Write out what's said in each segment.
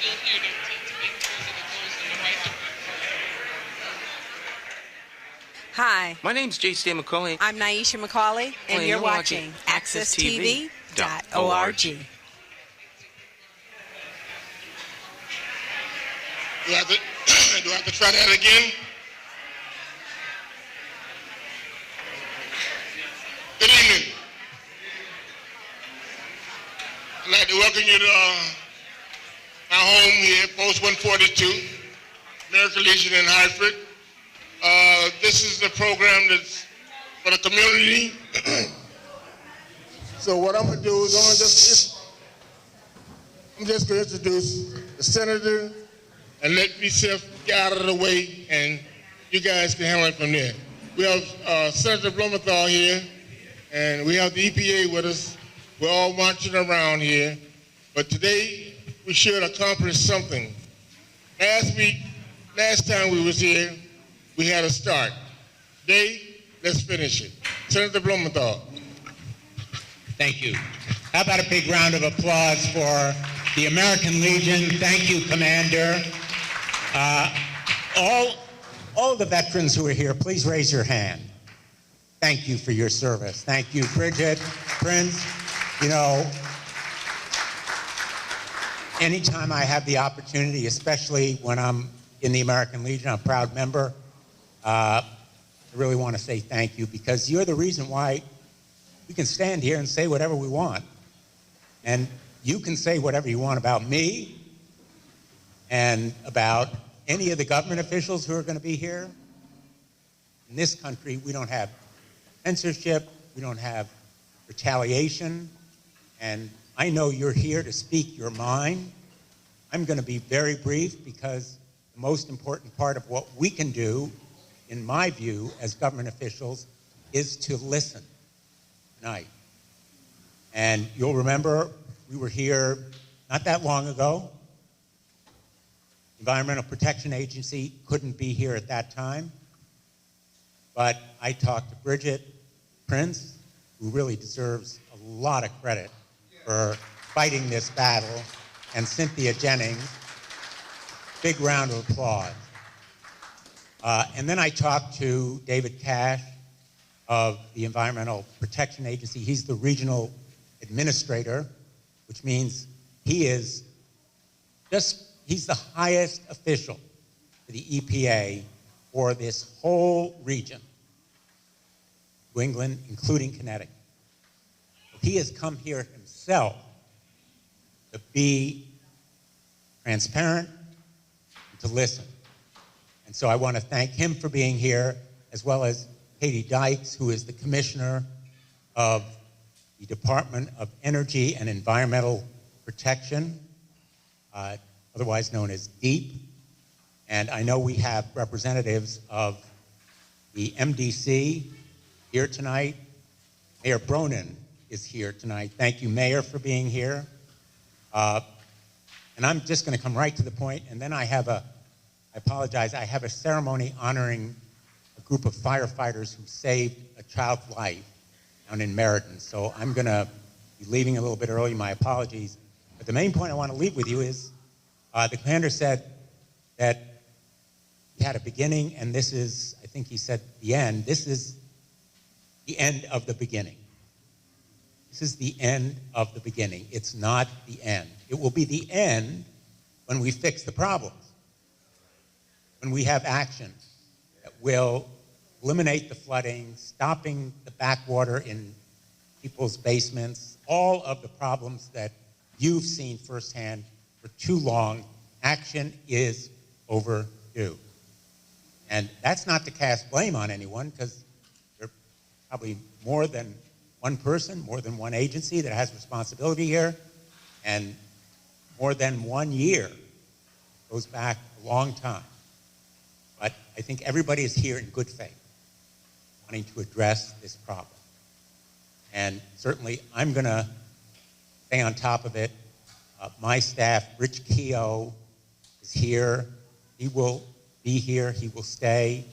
still here to make sure that it goes in the right direction. Hi, My name's J.C. McCauley. I'm Naisha McCauley, and you're watching AccessTV.org. Do I have to try that again? Good evening. I'd like to welcome you to my home here, Post 142, American Legion in Hartford. This is the program that's for the community. So what I'm going to do is I'm just going to introduce the senator and let myself get out of the way, and you guys can handle it from there. We have Senator Blumenthal here, and we have the EPA with us. We're all marching around here, but today we should accomplish something. Last time we was here, we had a start. Today, let's finish it. Senator Blumenthal. Thank you. How about a big round of applause for the American Legion? Thank you, Commander. All the veterans who are here, please raise your hand. Thank you for your service. Thank you, Bridget, Prince. You know, anytime I have the opportunity, especially when I'm in the American Legion, I'm a proud member, I really want to say thank you, because you're the reason why we can stand here and say whatever we want. And you can say whatever you want about me and about any of the government officials who are going to be here. In this country, we don't have censorship, we don't have retaliation, and I know you're here to speak your mind. I'm going to be very brief, because the most important part of what we can do, in my view, as government officials, is to listen tonight. And you'll remember we were here not that long ago. The Environmental Protection Agency couldn't be here at that time, but I talked to Bridget Prince, who really deserves a lot of credit for fighting this battle, and Cynthia Jennings. Big round of applause. And then I talked to David Cash of the Environmental Protection Agency. He's the regional administrator, which means he's the highest official for the EPA for this whole region, New England, including Connecticut. He has come here himself to be transparent and to listen. And so I want to thank him for being here, as well as Katie Dykes, who is the commissioner of the Department of Energy and Environmental Protection, otherwise known as DEEP. And I know we have representatives of the MDC here tonight. Mayor Bronin is here tonight. Thank you, Mayor, for being here. And I'm just going to come right to the point, and then I have I have a ceremony honoring a group of firefighters who saved a child's life down in Meriden. So I'm going to be leaving a little bit early, my apologies. But the main point I want to leave with you is the commander said that he had a beginning, and this is, I think he said the end. This is the end of the beginning. This is the end of the beginning. It's not the end. It will be the end when we fix the problems, when we have action that will eliminate the flooding, stopping the backwater in people's basements, all of the problems that you've seen firsthand for too long. Action is overdue. And that's not to cast blame on anyone, because there are probably more than one person, more than one agency that has responsibility here, and more than 1 year. Goes back a long time. But I think everybody is here in good faith, wanting to address this problem. And certainly I'm going to stay on top of it. My staff, Rich Keogh, is here. He will be here. He will stay.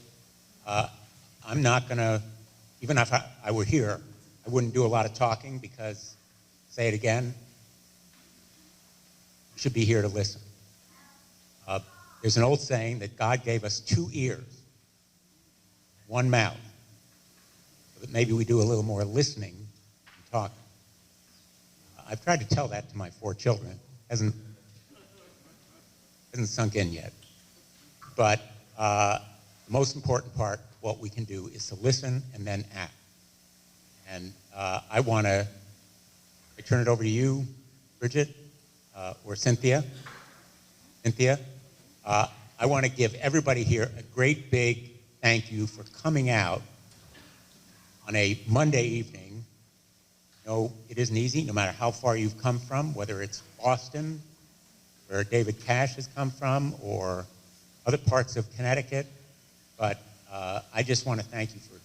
I'm not going to, even if I were here, I wouldn't do a lot of talking, because, say it again, you should be here to listen. There's an old saying that God gave us 2 ears, 1 mouth, so that maybe we do a little more listening and talking. I've tried to tell that to my 4 children. Hasn't sunk in yet. But the most important part, what we can do, is to listen and then act. And I turn it over to you, Bridget, or Cynthia. Cynthia, I want to give everybody here a great big thank you for coming out on a Monday evening. No, it isn't easy, no matter how far you've come from, whether it's Boston, where David Cash has come from, or other parts of Connecticut. But I just want to thank you for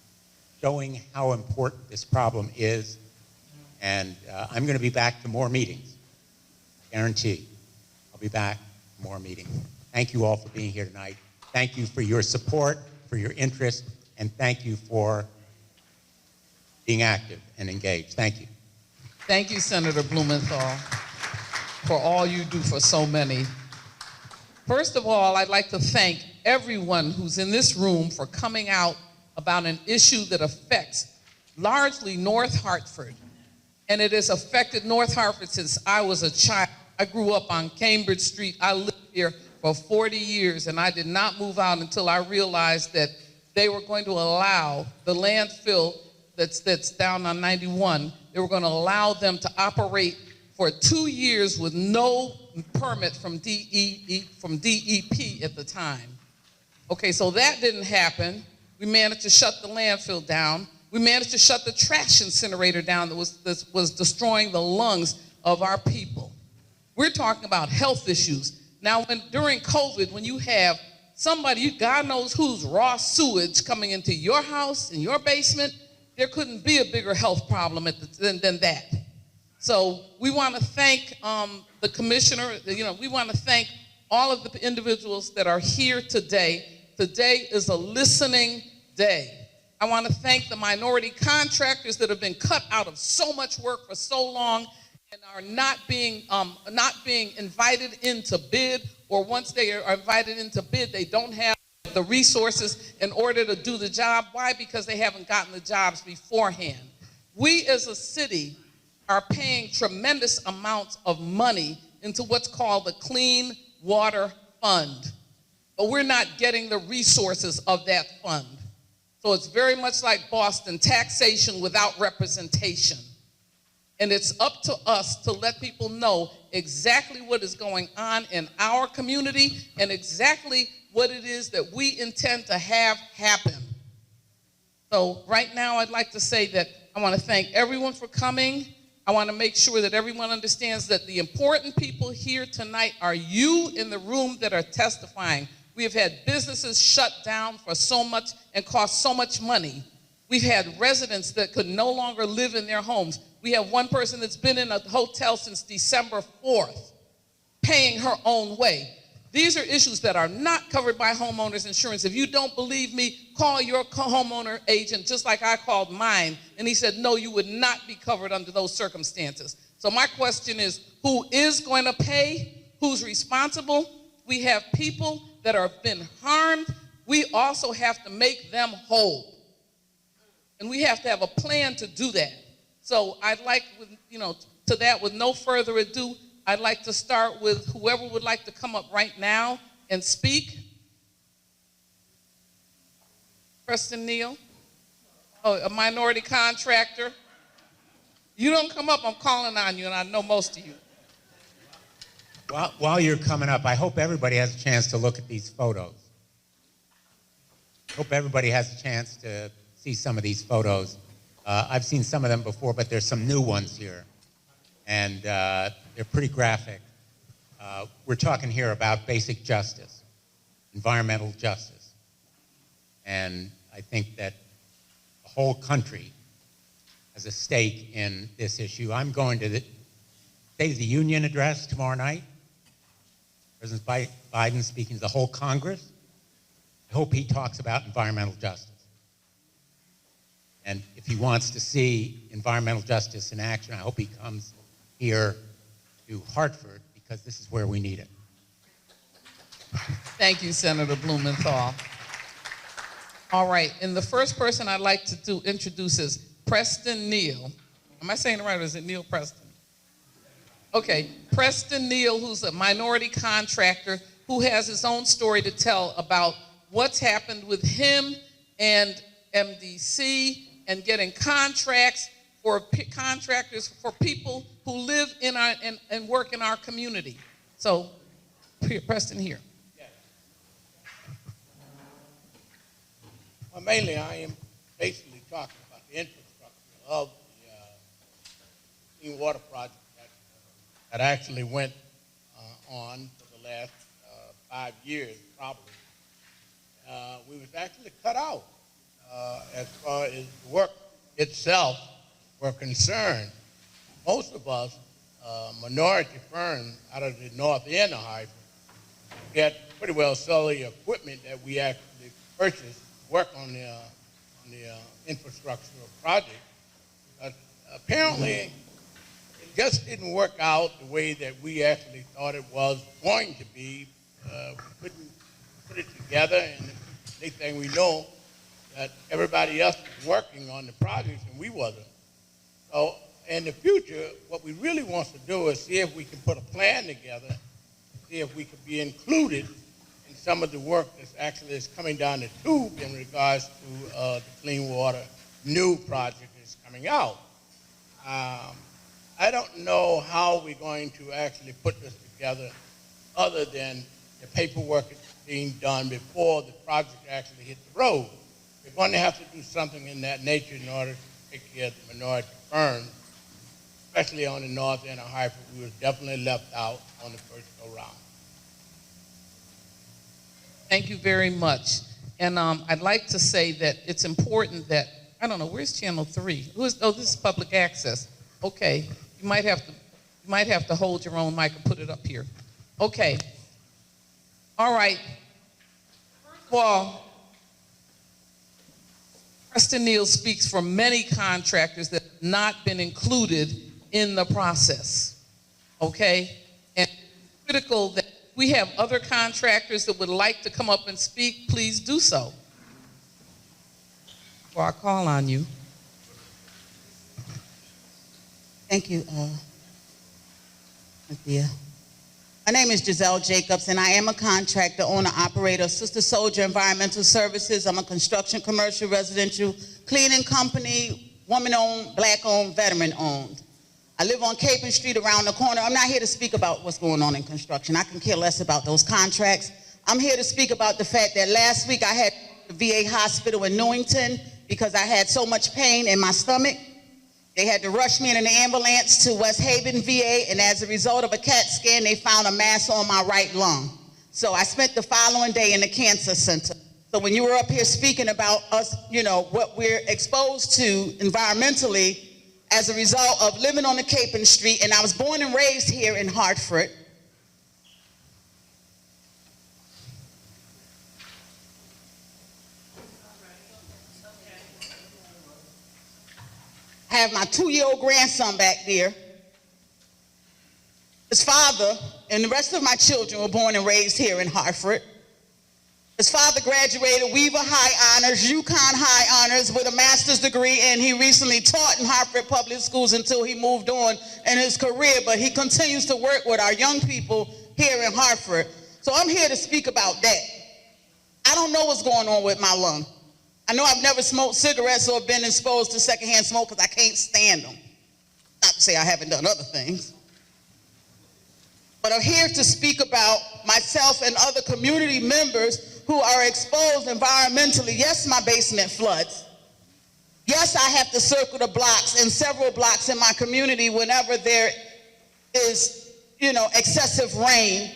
showing how important this problem is. And I'm going to be back to more meetings, guarantee. I'll be back to more meetings. Thank you all for being here tonight. Thank you for your support, for your interest, and thank you for being active and engaged. Thank you. Thank you, Senator Blumenthal, for all you do for so many. First of all, I'd like to thank everyone who's in this room for coming out about an issue that affects largely North Hartford. And it has affected North Hartford since I was a child. I grew up on Cambridge Street. I lived here for 40 years, and I did not move out until I realized that they were going to allow the landfill that's down on 91, they were going to allow them to operate for 2 years with no permit from DEP at the time. Okay, so that didn't happen. We managed to shut the landfill down. We managed to shut the trash incinerator down that was destroying the lungs of our people. We're talking about health issues. Now, during COVID, when you have somebody, God knows who's raw sewage coming into your house, in your basement, there couldn't be a bigger health problem than that. So we want to thank the commissioner, we want to thank all of the individuals that are here today. Today is a listening day. I want to thank the minority contractors that have been cut out of so much work for so long and are not being invited into bid, or once they are invited into bid, they don't have the resources in order to do the job. Why? Because they haven't gotten the jobs beforehand. We as a city are paying tremendous amounts of money into what's called the Clean Water Fund, but we're not getting the resources of that fund. So it's very much like Boston, taxation without representation. And it's up to us to let people know exactly what is going on in our community and exactly what it is that we intend to have happen. So right now I'd like to say that I want to thank everyone for coming. I want to make sure that everyone understands that the important people here tonight are you in the room that are testifying. We have had businesses shut down for so much and cost so much money. We've had residents that could no longer live in their homes. We have one person that's been in a hotel since December 4th, paying her own way. These are issues that are not covered by homeowners insurance. If you don't believe me, call your homeowner agent, just like I called mine, and he said, no, you would not be covered under those circumstances. So my question is, who is going to pay? Who's responsible? We have people that have been harmed. We also have to make them whole. And we have to have a plan to do that. So I'd like, to that, with no further ado, I'd like to start with whoever would like to come up right now and speak. Preston Neal, a minority contractor. You don't come up, I'm calling on you, and I know most of you. While you're coming up, I hope everybody has a chance to look at these photos. Hope everybody has a chance to see some of these photos. I've seen some of them before, but there's some new ones here. And they're pretty graphic. We're talking here about basic justice, environmental justice. And I think that the whole country has a stake in this issue. I'm going to the State of the Union address tomorrow night. President Biden speaking to the whole Congress. I hope he talks about environmental justice. And if he wants to see environmental justice in action, I hope he comes here to Hartford, because this is where we need it. Thank you, Senator Blumenthal. All right, and the first person I'd like to introduce is Preston Neal. Am I saying it right, or is it Neil Preston? Okay, Preston Neal, who's a minority contractor who has his own story to tell about what's happened with him and MDC and getting contracts for contractors for people who live in our and work in our community. So, Preston, here. Well, mainly I am basically talking about the infrastructure of the clean water project that actually went on for the last 5 years, probably. We was actually cut out as far as the work itself were concerned. Most of us, minority firms out of the north end of Hartford, get pretty well sell the equipment that we actually purchased work on the infrastructure project. But apparently, it just didn't work out the way that we actually thought it was going to be. We couldn't put it together, and the next thing we know, that everybody else was working on the projects and we wasn't. So in the future, what we really want to do is see if we can put a plan together, see if we could be included in some of the work that's actually is coming down the tube in regards to the clean water new project that's coming out. I don't know how we're going to actually put this together other than the paperwork is being done before the project actually hit the road. We're going to have to do something in that nature in order to take care of the minority firms, especially on the north end of Hartford. We were definitely left out on the first go-round. Thank you very much. And I'd like to say that it's important that, I don't know, where's Channel 3? Oh, this is public access. Okay, you might have to hold your own mic and put it up here. Okay. All right. First of all, Preston Neal speaks for many contractors that have not been included in the process. Okay? And it's critical that we have other contractors that would like to come up and speak, please do so. Before I call on you. Thank you, Cynthia. My name is Giselle Jacobs, and I am a contractor, owner, operator of Sister Soldier Environmental Services. I'm a construction, commercial, residential cleaning company, woman-owned, black-owned, veteran-owned. I live on Capon Street around the corner. I'm not here to speak about what's going on in construction. I can care less about those contracts. I'm here to speak about the fact that last week I had the VA hospital in Newington because I had so much pain in my stomach. They had to rush me in an ambulance to West Haven VA, and as a result of a CAT scan, they found a mass on my right lung. So I spent the following day in the cancer center. So when you were up here speaking about us, you know, what we're exposed to environmentally as a result of living on the Capon Street, and I was born and raised here in Hartford. I have my 2-year-old grandson back there. His father and the rest of my children were born and raised here in Hartford. His father graduated Weaver High Honors, UConn High Honors with a master's degree, and he recently taught in Hartford Public Schools until he moved on in his career, but he continues to work with our young people here in Hartford. So I'm here to speak about that. I don't know what's going on with my lung. I know I've never smoked cigarettes or been exposed to secondhand smoke because I can't stand them. Not to say I haven't done other things. But I'm here to speak about myself and other community members who are exposed environmentally. Yes, my basement floods. Yes, I have to circle the blocks and several blocks in my community whenever there is, excessive rain.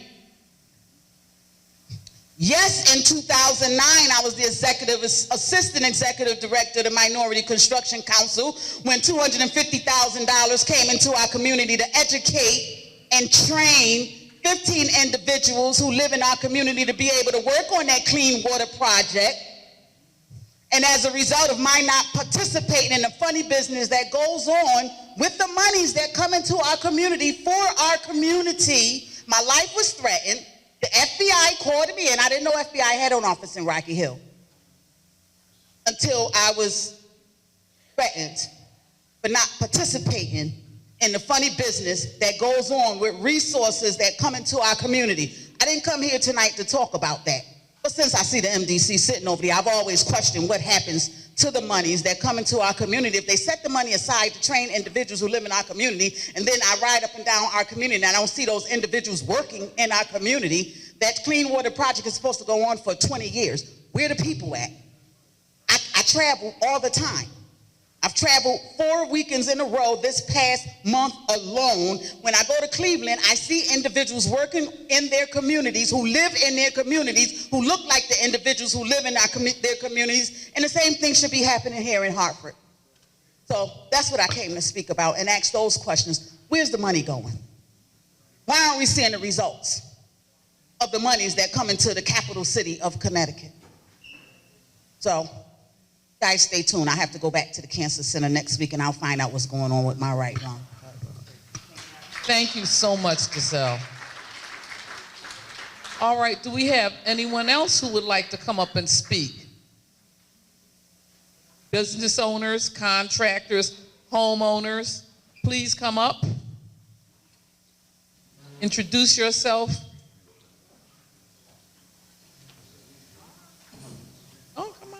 Yes, in 2009, I was the assistant executive director of the Minority Construction Council when $250,000 came into our community to educate and train 15 individuals who live in our community to be able to work on that clean water project. And as a result of my not participating in the funny business that goes on with the monies that come into our community for our community, my life was threatened. The The FBI called me, and I didn't know FBI had an office in Rocky Hill until I was threatened for not participating in the funny business that goes on with resources that come into our community. I didn't come here tonight to talk about that. But since I see the MDC sitting over there, I've always questioned what happens to the monies that come into our community. If they set the money aside to train individuals who live in our community, and then I ride up and down our community and I don't see those individuals working in our community, that clean water project is supposed to go on for 20 years. Where the people at? I travel all the time. I've traveled 4 weekends in a row this past month alone. When I go to Cleveland, I see individuals working in their communities, who live in their communities, who look like the individuals who live in their communities, and the same thing should be happening here in Hartford. So that's what I came to speak about and ask those questions. Where's the money going? Why aren't we seeing the results of the monies that come into the capital city of Connecticut? So, guys, stay tuned. I have to go back to the cancer center next week, and I'll find out what's going on with my right lung. Thank you so much, Giselle. All right, do we have anyone else who would like to come up and speak? Business owners, contractors, homeowners, please come up. Introduce yourself. Oh, come on.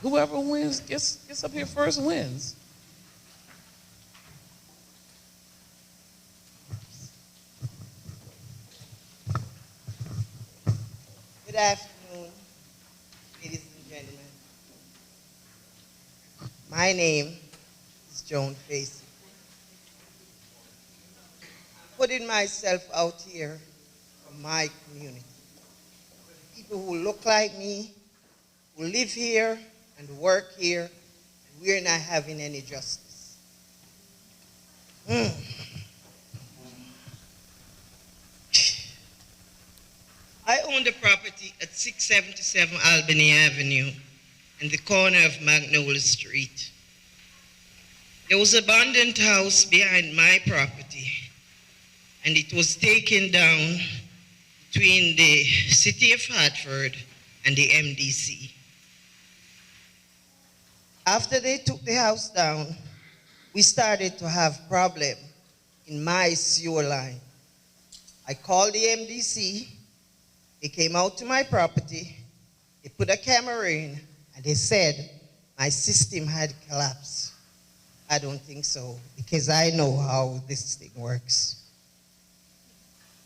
Whoever wins, gets up here first wins. Good afternoon, ladies and gentlemen. My name is Joan Facey. Putting myself out here for my community. People who look like me, who live here and work here, and we're not having any justice. I own the property at 677 Albany Avenue in the corner of Magnolia Street. There was an abandoned house behind my property, and it was taken down between the city of Hartford and the MDC. After they took the house down, we started to have problem in my sewer line. I called the MDC. They came out to my property, they put a camera in, and they said my system had collapsed. I don't think so, because I know how this thing works.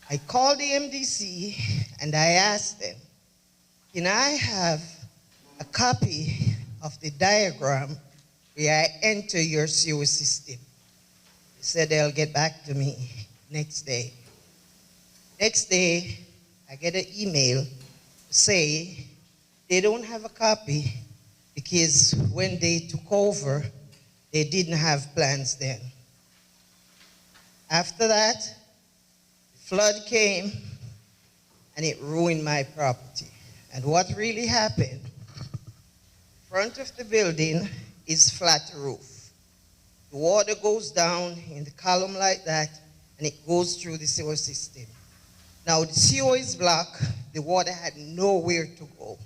I called the MDC and I asked them, can I have a copy of the diagram where I enter your sewer system? They said they'll get back to me next day. Next day, I get an email to say they don't have a copy because when they took over, they didn't have plans then. After that, the flood came and it ruined my property. And what really happened, the front of the building is flat roof. The water goes down in the column like that and it goes through the sewer system. Now the sewer is blocked, the water had nowhere to go.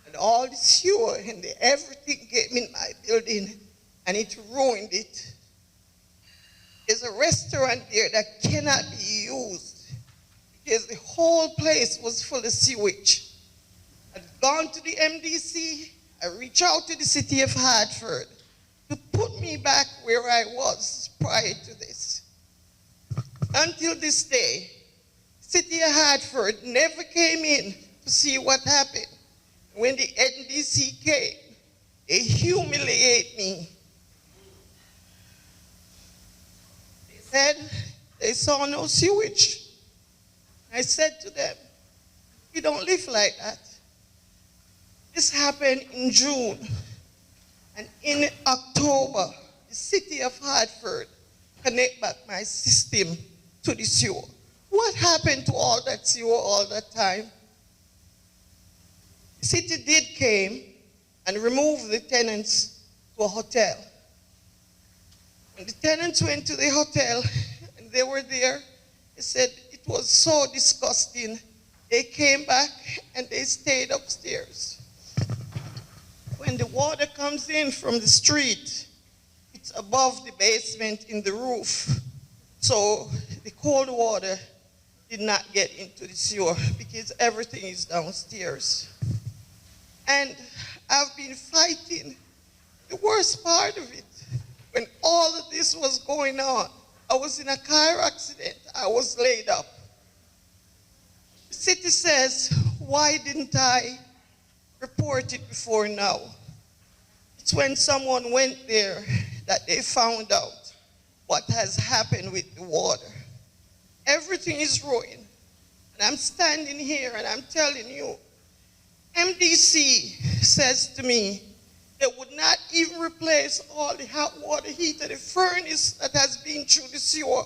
And all the sewer and everything came in my building and it ruined it. There's a restaurant there that cannot be used because the whole place was full of sewage. I've gone to the MDC, I reached out to the city of Hartford to put me back where I was prior to this. Until this day, City of Hartford never came in to see what happened. When the NDC came, they humiliated me. They said they saw no sewage. I said to them, we don't live like that. This happened in June. And in October, the City of Hartford connect back my system to the sewer. What happened to all that sewer all that time? The city did came and removed the tenants to a hotel. When the tenants went to the hotel and they were there, they said it was so disgusting They came back and they stayed upstairs. When the water comes in from the street, it's above the basement in the roof. So the cold water did not get into the sewer because everything is downstairs. And I've been fighting. The worst part of it, when all of this was going on, I was in a car accident. I was laid up. The city says, why didn't I report it before now? It's when someone went there that they found out what has happened with the water. Everything is ruined. And I'm standing here and I'm telling you, MDC says to me, they would not even replace all the hot water heater, the furnace that has been through the sewer.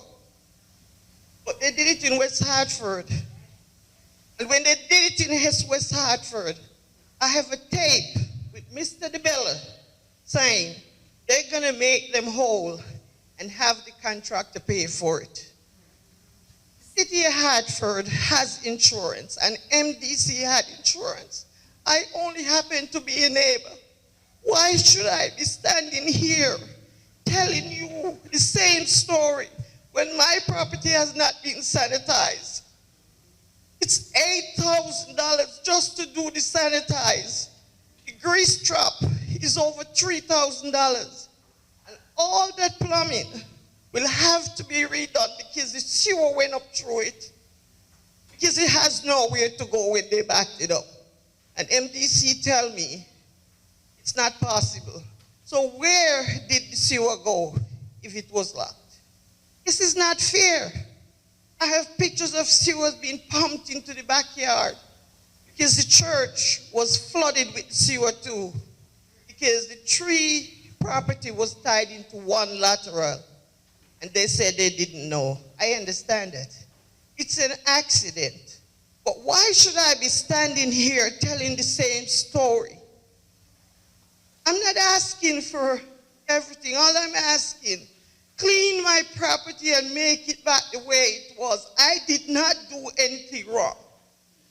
But they did it in West Hartford. And when they did it in West Hartford, I have a tape with Mr. DeBella saying they're going to make them whole and have the contractor pay for it. The city of Hartford has insurance, and MDC had insurance. I only happen to be a neighbor. Why should I be standing here telling you the same story when my property has not been sanitized? It's $8,000 just to do the sanitize. The grease trap is over $3,000. And all that plumbing will have to be redone because the sewer went up through it. Because it has nowhere to go when they backed it up. And MDC tell me it's not possible. So where did the sewer go if it was locked? This is not fair. I have pictures of sewers being pumped into the backyard because the church was flooded with sewer too, because the tree property was tied into one lateral, and they said they didn't know. I understand that. It's an accident. But why should I be standing here telling the same story? I'm not asking for everything. All I'm asking, clean my property and make it back the way it was. I did not do anything wrong.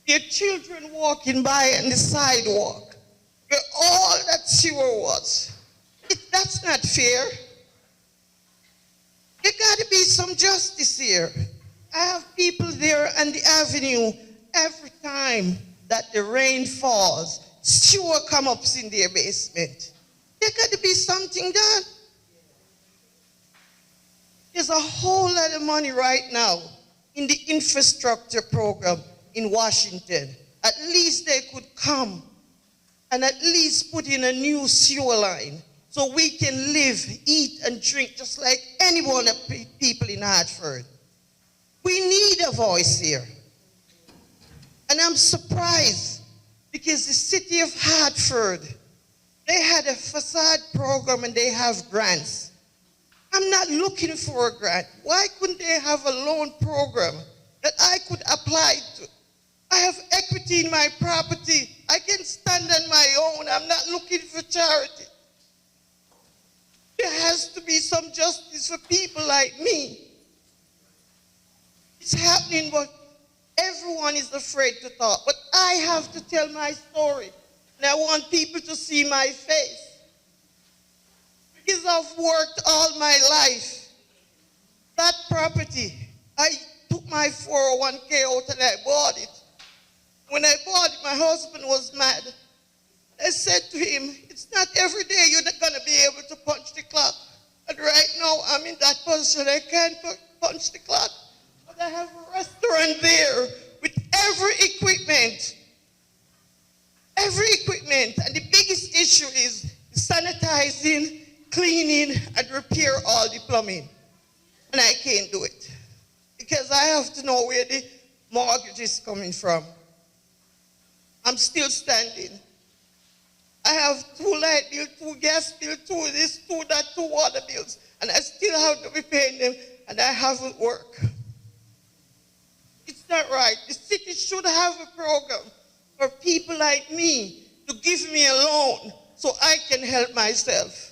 There are children walking by on the sidewalk where all that sewer was. That's not fair. There got to be some justice here. I have people there on the avenue every time that the rain falls, sewer comes up in their basement. There got to be something done. There's a whole lot of money right now in the infrastructure program in Washington. At least they could come and at least put in a new sewer line so we can live, eat, and drink just like anyone of people in Hartford. We need a voice here. And I'm surprised because the city of Hartford, they had a facade program and they have grants. I'm not looking for a grant. Why couldn't they have a loan program that I could apply to? I have equity in my property. I can stand on my own. I'm not looking for charity. There has to be some justice for people like me. It's happening, but everyone is afraid to talk. But I have to tell my story. And I want people to see my face. Because I've worked all my life. That property, I took my 401k out and I bought it. When I bought it, my husband was mad. I said to him, it's not every day you're not going to be able to punch the clock. And right now, I'm in that position. I can't punch the clock. But I have a restaurant there with every equipment. Every equipment. And the biggest issue is sanitizing, cleaning, and repair all the plumbing. And I can't do it. Because I have to know where the mortgage is coming from. I'm still standing. I have 2 light bills, 2 gas bills, 2 this, 2 that, 2 water bills. And I still have to be paying them, and I haven't worked. It's not right. The city should have a program for people like me to give me a loan so I can help myself.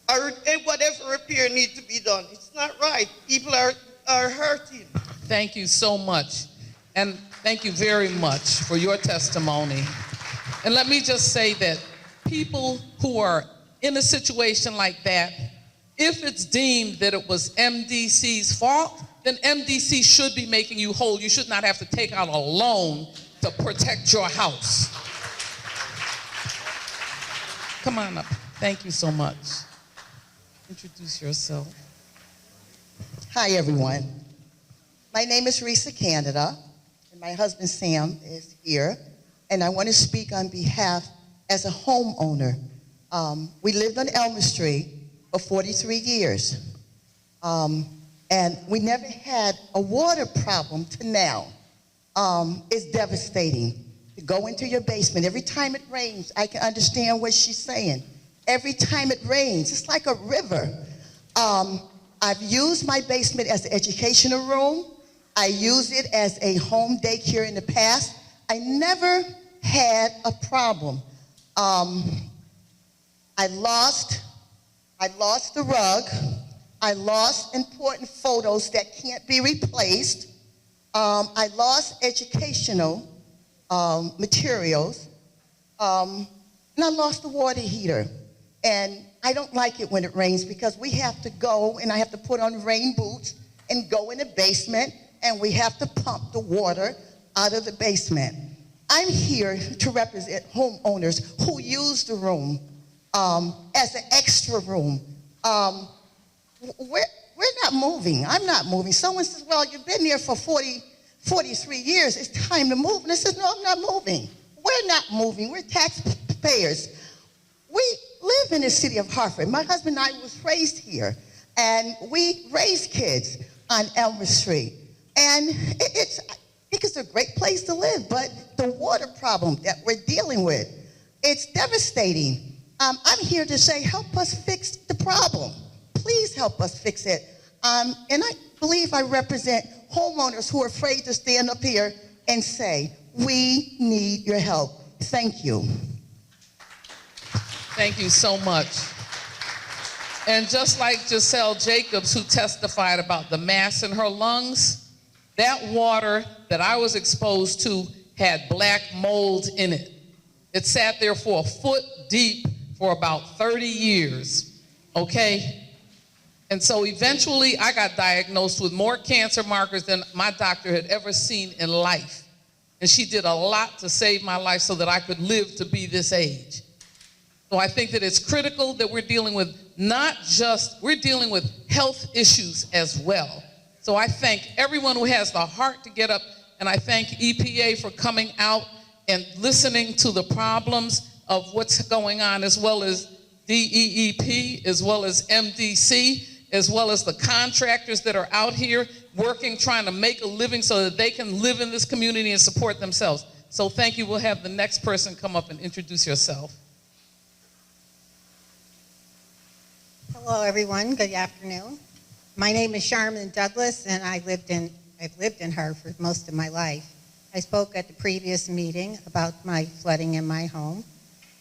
Or whatever repair needs to be done. It's not right. People are hurting. Thank you so much. And thank you very much for your testimony. And let me just say that people who are in a situation like that, if it's deemed that it was MDC's fault, then MDC should be making you whole. You should not have to take out a loan to protect your house. Come on up. Thank you so much. Introduce yourself. Hi, everyone. My name is Risa Canada, and my husband Sam is here, and I want to speak on behalf as a homeowner. We lived on Elmer Street for 43 years, and we never had a water problem to now. It's devastating to go into your basement. Every time it rains, I can understand what she's saying. Every time it rains, it's like a river. I've used my basement as an educational room. I used it as a home daycare in the past. I never had a problem. I lost the rug. I lost important photos that can't be replaced. I lost educational materials. And I lost the water heater. And I don't like it when it rains because we have to go and I have to put on rain boots and go in the basement and we have to pump the water out of the basement. I'm here to represent homeowners who use the room as an extra room. We're not moving. I'm not moving. Someone says, well, you've been there for 43 years. It's time to move. And I said, no, I'm not moving. We're not moving. We're taxpayers. We live in the city of Hartford. My husband and I was raised here, and we raised kids on Elmer Street. And I think it's a great place to live, but the water problem that we're dealing with, it's devastating. I'm here to say, help us fix the problem. Please help us fix it. And I believe I represent homeowners who are afraid to stand up here and say, we need your help. Thank you. Thank you so much. And just like Giselle Jacobs, who testified about the mass in her lungs, that water that I was exposed to had black mold in it. It sat there for a foot deep for about 30 years, okay? And so eventually I got diagnosed with more cancer markers than my doctor had ever seen in life. And she did a lot to save my life so that I could live to be this age. So I think that it's critical that we're dealing with we're dealing with health issues as well. So I thank everyone who has the heart to get up, and I thank EPA for coming out and listening to the problems of what's going on, as well as DEEP, as well as MDC, as well as the contractors that are out here working, trying to make a living so that they can live in this community and support themselves. So thank you. We'll have the next person come up and introduce yourself. Hello, everyone. Good afternoon. My name is Sharon Douglas, and I've lived in Hartford most of my life. I spoke at the previous meeting about my flooding in my home,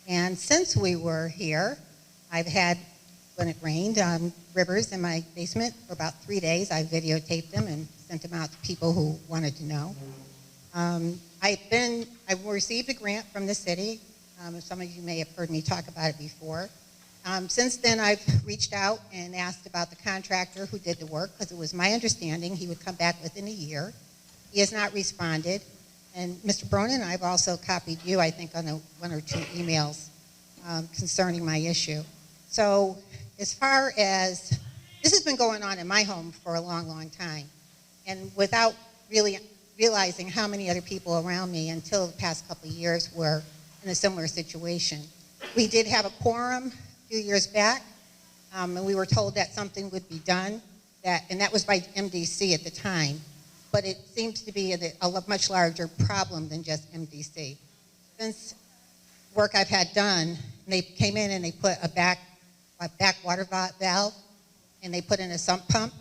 and since we were here, I've had, when it rained, rivers in my basement for about 3 days. I videotaped them and sent them out to people who wanted to know. I've received a grant from the city. Some of you may have heard me talk about it before. Since then, I've reached out and asked about the contractor who did the work, because it was my understanding he would come back within a year. He has not responded. And Mr. Bronin, I've also copied you, I think, on one or two emails concerning my issue. So as far as, this has been going on in my home for a long, long time. And without really realizing how many other people around me until the past couple of years were in a similar situation. We did have a quorum a few years back, and we were told that something would be done, and that was by MDC at the time, but it seems to be a much larger problem than just MDC. Since work I've had done, they came in and they put a back water valve, and they put in a sump pump,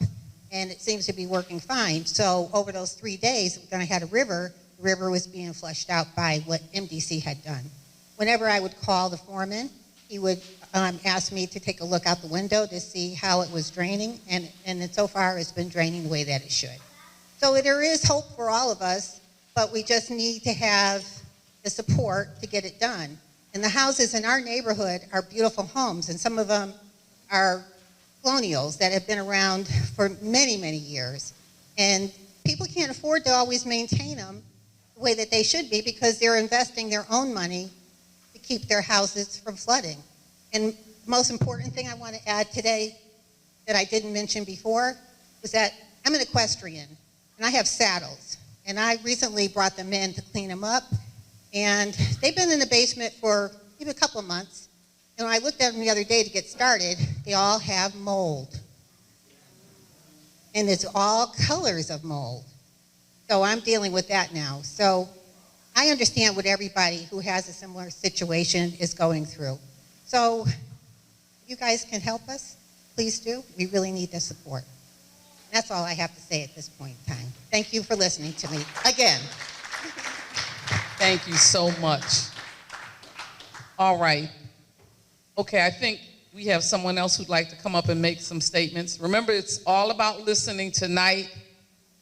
and it seems to be working fine. So over those 3 days, when I had a river, the river was being flushed out by what MDC had done. Whenever I would call the foreman, he would ask me to take a look out the window to see how it was draining, and so far it's been draining the way that it should. So there is hope for all of us but we just need to have the support to get it done. And the houses in our neighborhood are beautiful homes, and some of them are colonials that have been around for many, many years. And people can't afford to always maintain them the way that they should be because they're investing their own money to keep their houses from flooding. And the most important thing I want to add today that I didn't mention before was that I'm an equestrian, and I have saddles. And I recently brought them in to clean them up, and they've been in the basement for maybe a couple of months. And when I looked at them the other day to get started, they all have mold. And it's all colors of mold. So I'm dealing with that now. So I understand what everybody who has a similar situation is going through. So if you guys can help us, please do. We really need the support. That's all I have to say at this point in time. Thank you for listening to me again. Thank you so much. All right. Okay, I think we have someone else who'd like to come up and make some statements. Remember, it's all about listening tonight.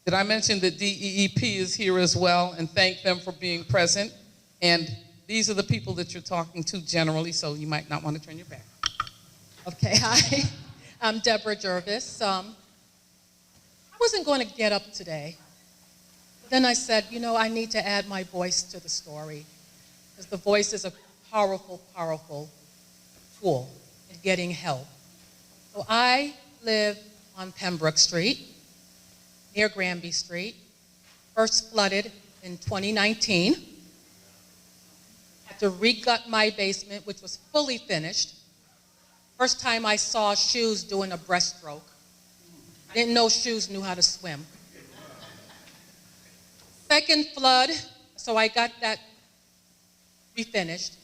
Did I mention that DEEP is here as well, and thank them for being present? And these are the people that you're talking to generally, so you might not want to turn your back. Okay, hi. I'm Deborah Jervis. I wasn't going to get up today. Then I said, you know, I need to add my voice to the story, because the voice is a powerful, powerful tool in getting help. So I live on Pembroke Street, near Granby Street, first flooded in 2019. Had to re-gut my basement, which was fully finished. First time I saw shoes doing a breaststroke. I didn't know shoes knew how to swim. Second flood, so I got that refinished.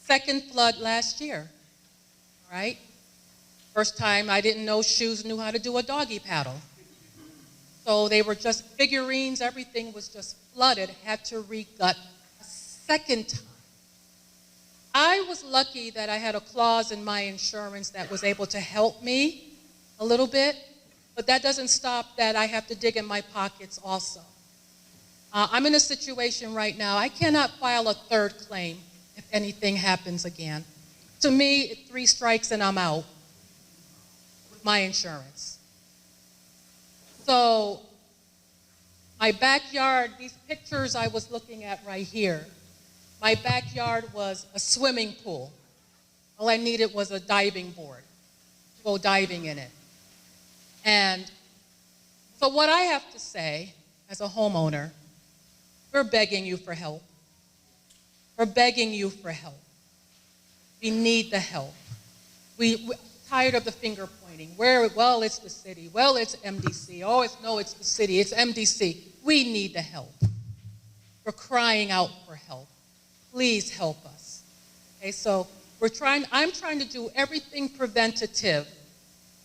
Second flood last year, all right? First time I didn't know shoes knew how to do a doggy paddle. So they were just figurines, everything was just flooded, had to re-gut a second time. I was lucky that I had a clause in my insurance that was able to help me a little bit, but that doesn't stop that I have to dig in my pockets also. I'm in a situation right now, I cannot file a third claim if anything happens again. To me, 3 strikes and I'm out with my insurance. So my backyard, these pictures I was looking at right here, my backyard was a swimming pool. All I needed was a diving board to go diving in it. And so what I have to say as a homeowner, we're begging you for help. We're begging you for help. We need the help. We're tired of the finger pointing. Well, it's the city. Well, it's MDC. Oh, it's the city. It's MDC. We need the help. We're crying out for help. Please help us. Okay, so I'm trying to do everything preventative.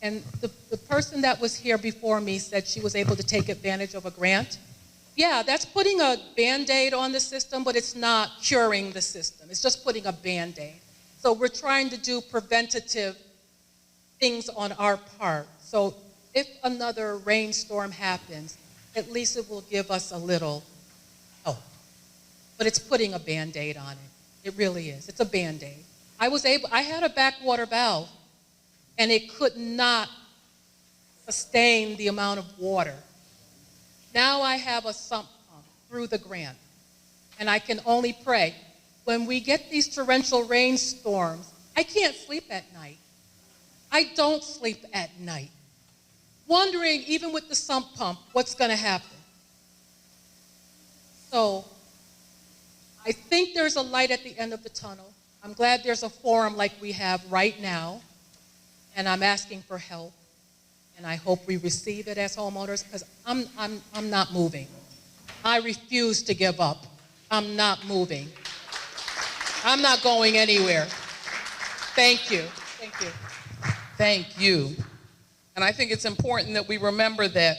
And the person that was here before me said she was able to take advantage of a grant. Yeah, that's putting a Band-Aid on the system, but it's not curing the system. It's just putting a Band-Aid. So we're trying to do preventative things on our part. So if another rainstorm happens, at least it will give us a little help. But it's putting a Band-Aid on it. It really is. It's a Band-Aid. I had a backwater valve, and it could not sustain the amount of water. Now I have a sump pump through the grant, and I can only pray. When we get these torrential rainstorms, I can't sleep at night. I don't sleep at night, wondering, even with the sump pump, what's going to happen. So I think there's a light at the end of the tunnel. I'm glad there's a forum like we have right now, and I'm asking for help. And I hope we receive it as homeowners, because I'm not moving. I refuse to give up. I'm not moving. I'm not going anywhere. Thank you. Thank you. Thank you. And I think it's important that we remember that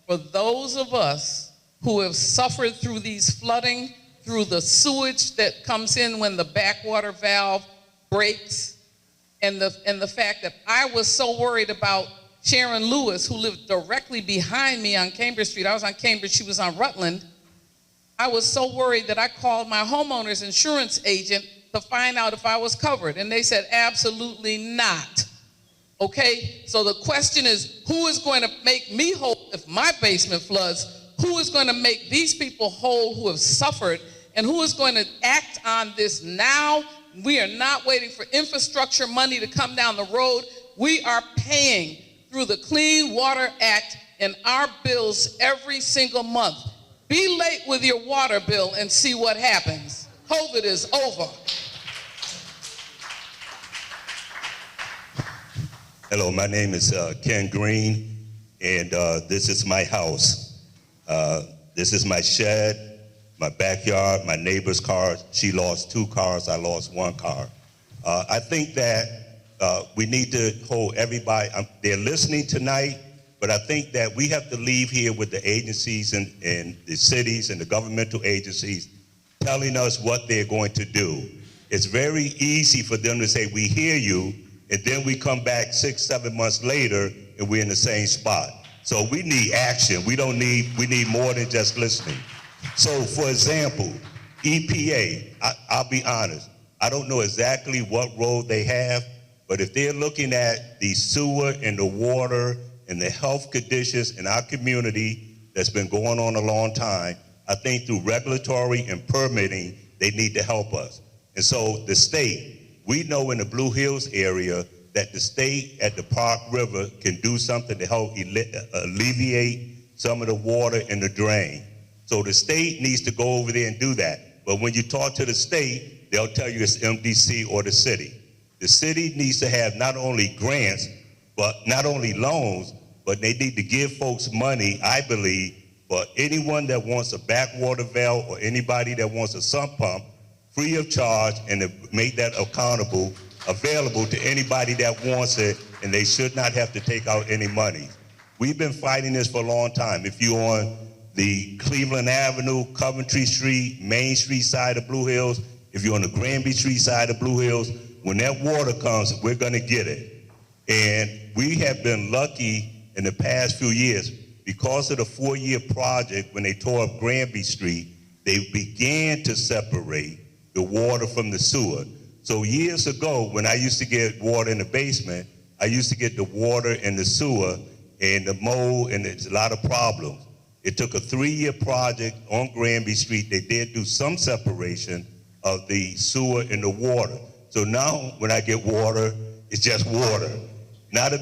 for those of us who have suffered through these flooding, through the sewage that comes in when the backwater valve breaks, and the fact that I was so worried about Sharon Lewis, who lived directly behind me on Cambridge Street. I was on Cambridge, she was on Rutland. I was so worried that I called my homeowner's insurance agent to find out if I was covered. And they said, absolutely not. Okay, so the question is, who is going to make me whole if my basement floods? Who is going to make these people whole who have suffered? And who is going to act on this now? We are not waiting for infrastructure money to come down the road. We are paying through the Clean Water Act in our bills every single month. Be late with your water bill and see what happens. COVID is over. Hello, my name is Ken Green, and this is my house. This is my shed, my backyard, my neighbor's car. She lost 2 cars, I lost 1 car. I think that we need to hold everybody, they're listening tonight, but I think that we have to leave here with the agencies and the cities and the governmental agencies telling us what they're going to do. It's very easy for them to say, we hear you, and then we come back 6, 7 months later and we're in the same spot. So we need action. We need more than just listening. So for example, EPA, I'll be honest, I don't know exactly what role they have, but if they're looking at the sewer and the water and the health conditions in our community that's been going on a long time, I think through regulatory and permitting, they need to help us. And so the state, we know in the Blue Hills area that the state at the Park River can do something to help alleviate some of the water in the drain. So the state needs to go over there and do that. But when you talk to the state, they'll tell you it's MDC or the city. The city needs to have not only grants, but not only loans, but they need to give folks money, I believe, for anyone that wants a backwater valve or anybody that wants a sump pump, free of charge, and to make that available to anybody that wants it, and they should not have to take out any money. We've been fighting this for a long time. If you're on the Cleveland Avenue, Coventry Street, Main Street side of Blue Hills, if you're on the Granby Street side of Blue Hills, when that water comes, we're gonna get it. And we have been lucky in the past few years because of the 4-year project when they tore up Granby Street, they began to separate the water from the sewer. So years ago, when I used to get water in the basement, I used to get the water in the sewer and the mold, and there's a lot of problems. It took a 3-year project on Granby Street. They did do some separation of the sewer and the water. So now when I get water, it's just water. I'm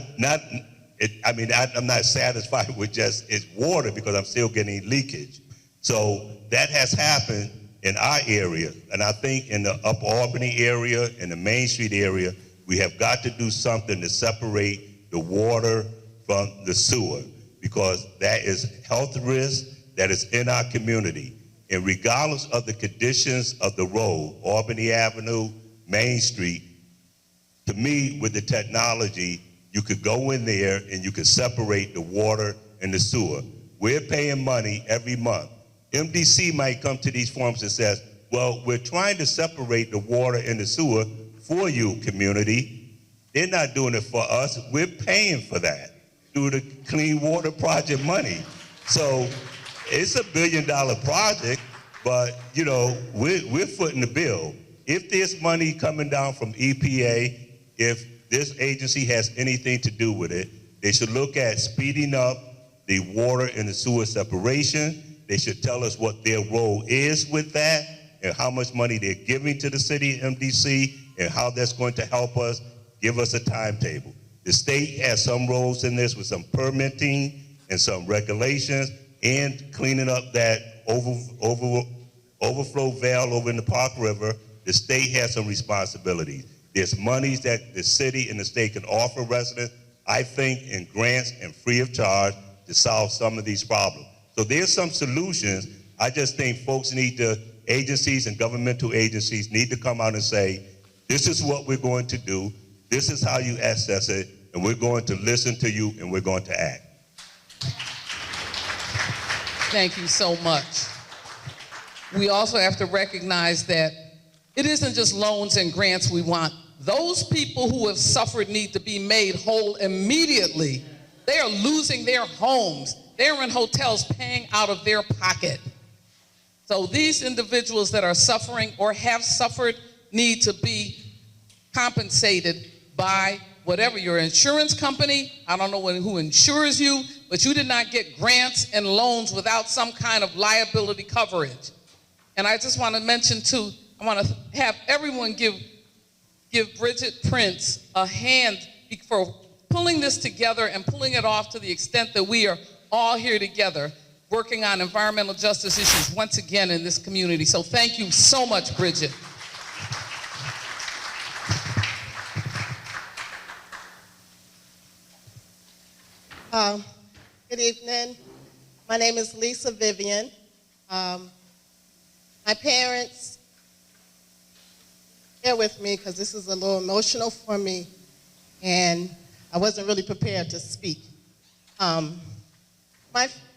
not satisfied with just it's water because I'm still getting leakage. So that has happened in our area, and I think in the Upper Albany area, in the Main Street area, we have got to do something to separate the water from the sewer, because that is health risk that is in our community. And regardless of the conditions of the road, Albany Avenue, Main Street, to me, with the technology, you could go in there and you could separate the water and the sewer. We're paying money every month. MDC might come to these forums and says, well, we're trying to separate the water and the sewer for you, community. They're not doing it for us. We're paying for that through the Clean Water Project money. So it's $1 billion project, but we're footing the bill. If there's money coming down from EPA, if this agency has anything to do with it, they should look at speeding up the water and the sewer separation. They should tell us what their role is with that and how much money they're giving to the city MDC and how that's going to help us. Give us a timetable. The state has some roles in this with some permitting and some regulations and cleaning up that overflow valve over in the Park River. The state has some responsibilities. There's monies that the city and the state can offer residents, I think, in grants and free of charge to solve some of these problems. So there's some solutions. I just think folks agencies and governmental agencies need to come out and say, this is what we're going to do, this is how you access it, and we're going to listen to you and we're going to act. Thank you so much. We also have to recognize that it isn't just loans and grants we want. Those people who have suffered need to be made whole immediately. They are losing their homes. They're in hotels paying out of their pocket. So these individuals that are suffering or have suffered need to be compensated by whatever your insurance company. I don't know who insures you, but you did not get grants and loans without some kind of liability coverage. And I just want to mention too, I want to have everyone give Bridget Prince a hand for pulling this together and pulling it off to the extent that we are all here together working on environmental justice issues once again in this community. So thank you so much, Bridget. Good evening. My name is Lisa Vivian. My parents, bear with me because this is a little emotional for me, and I wasn't really prepared to speak.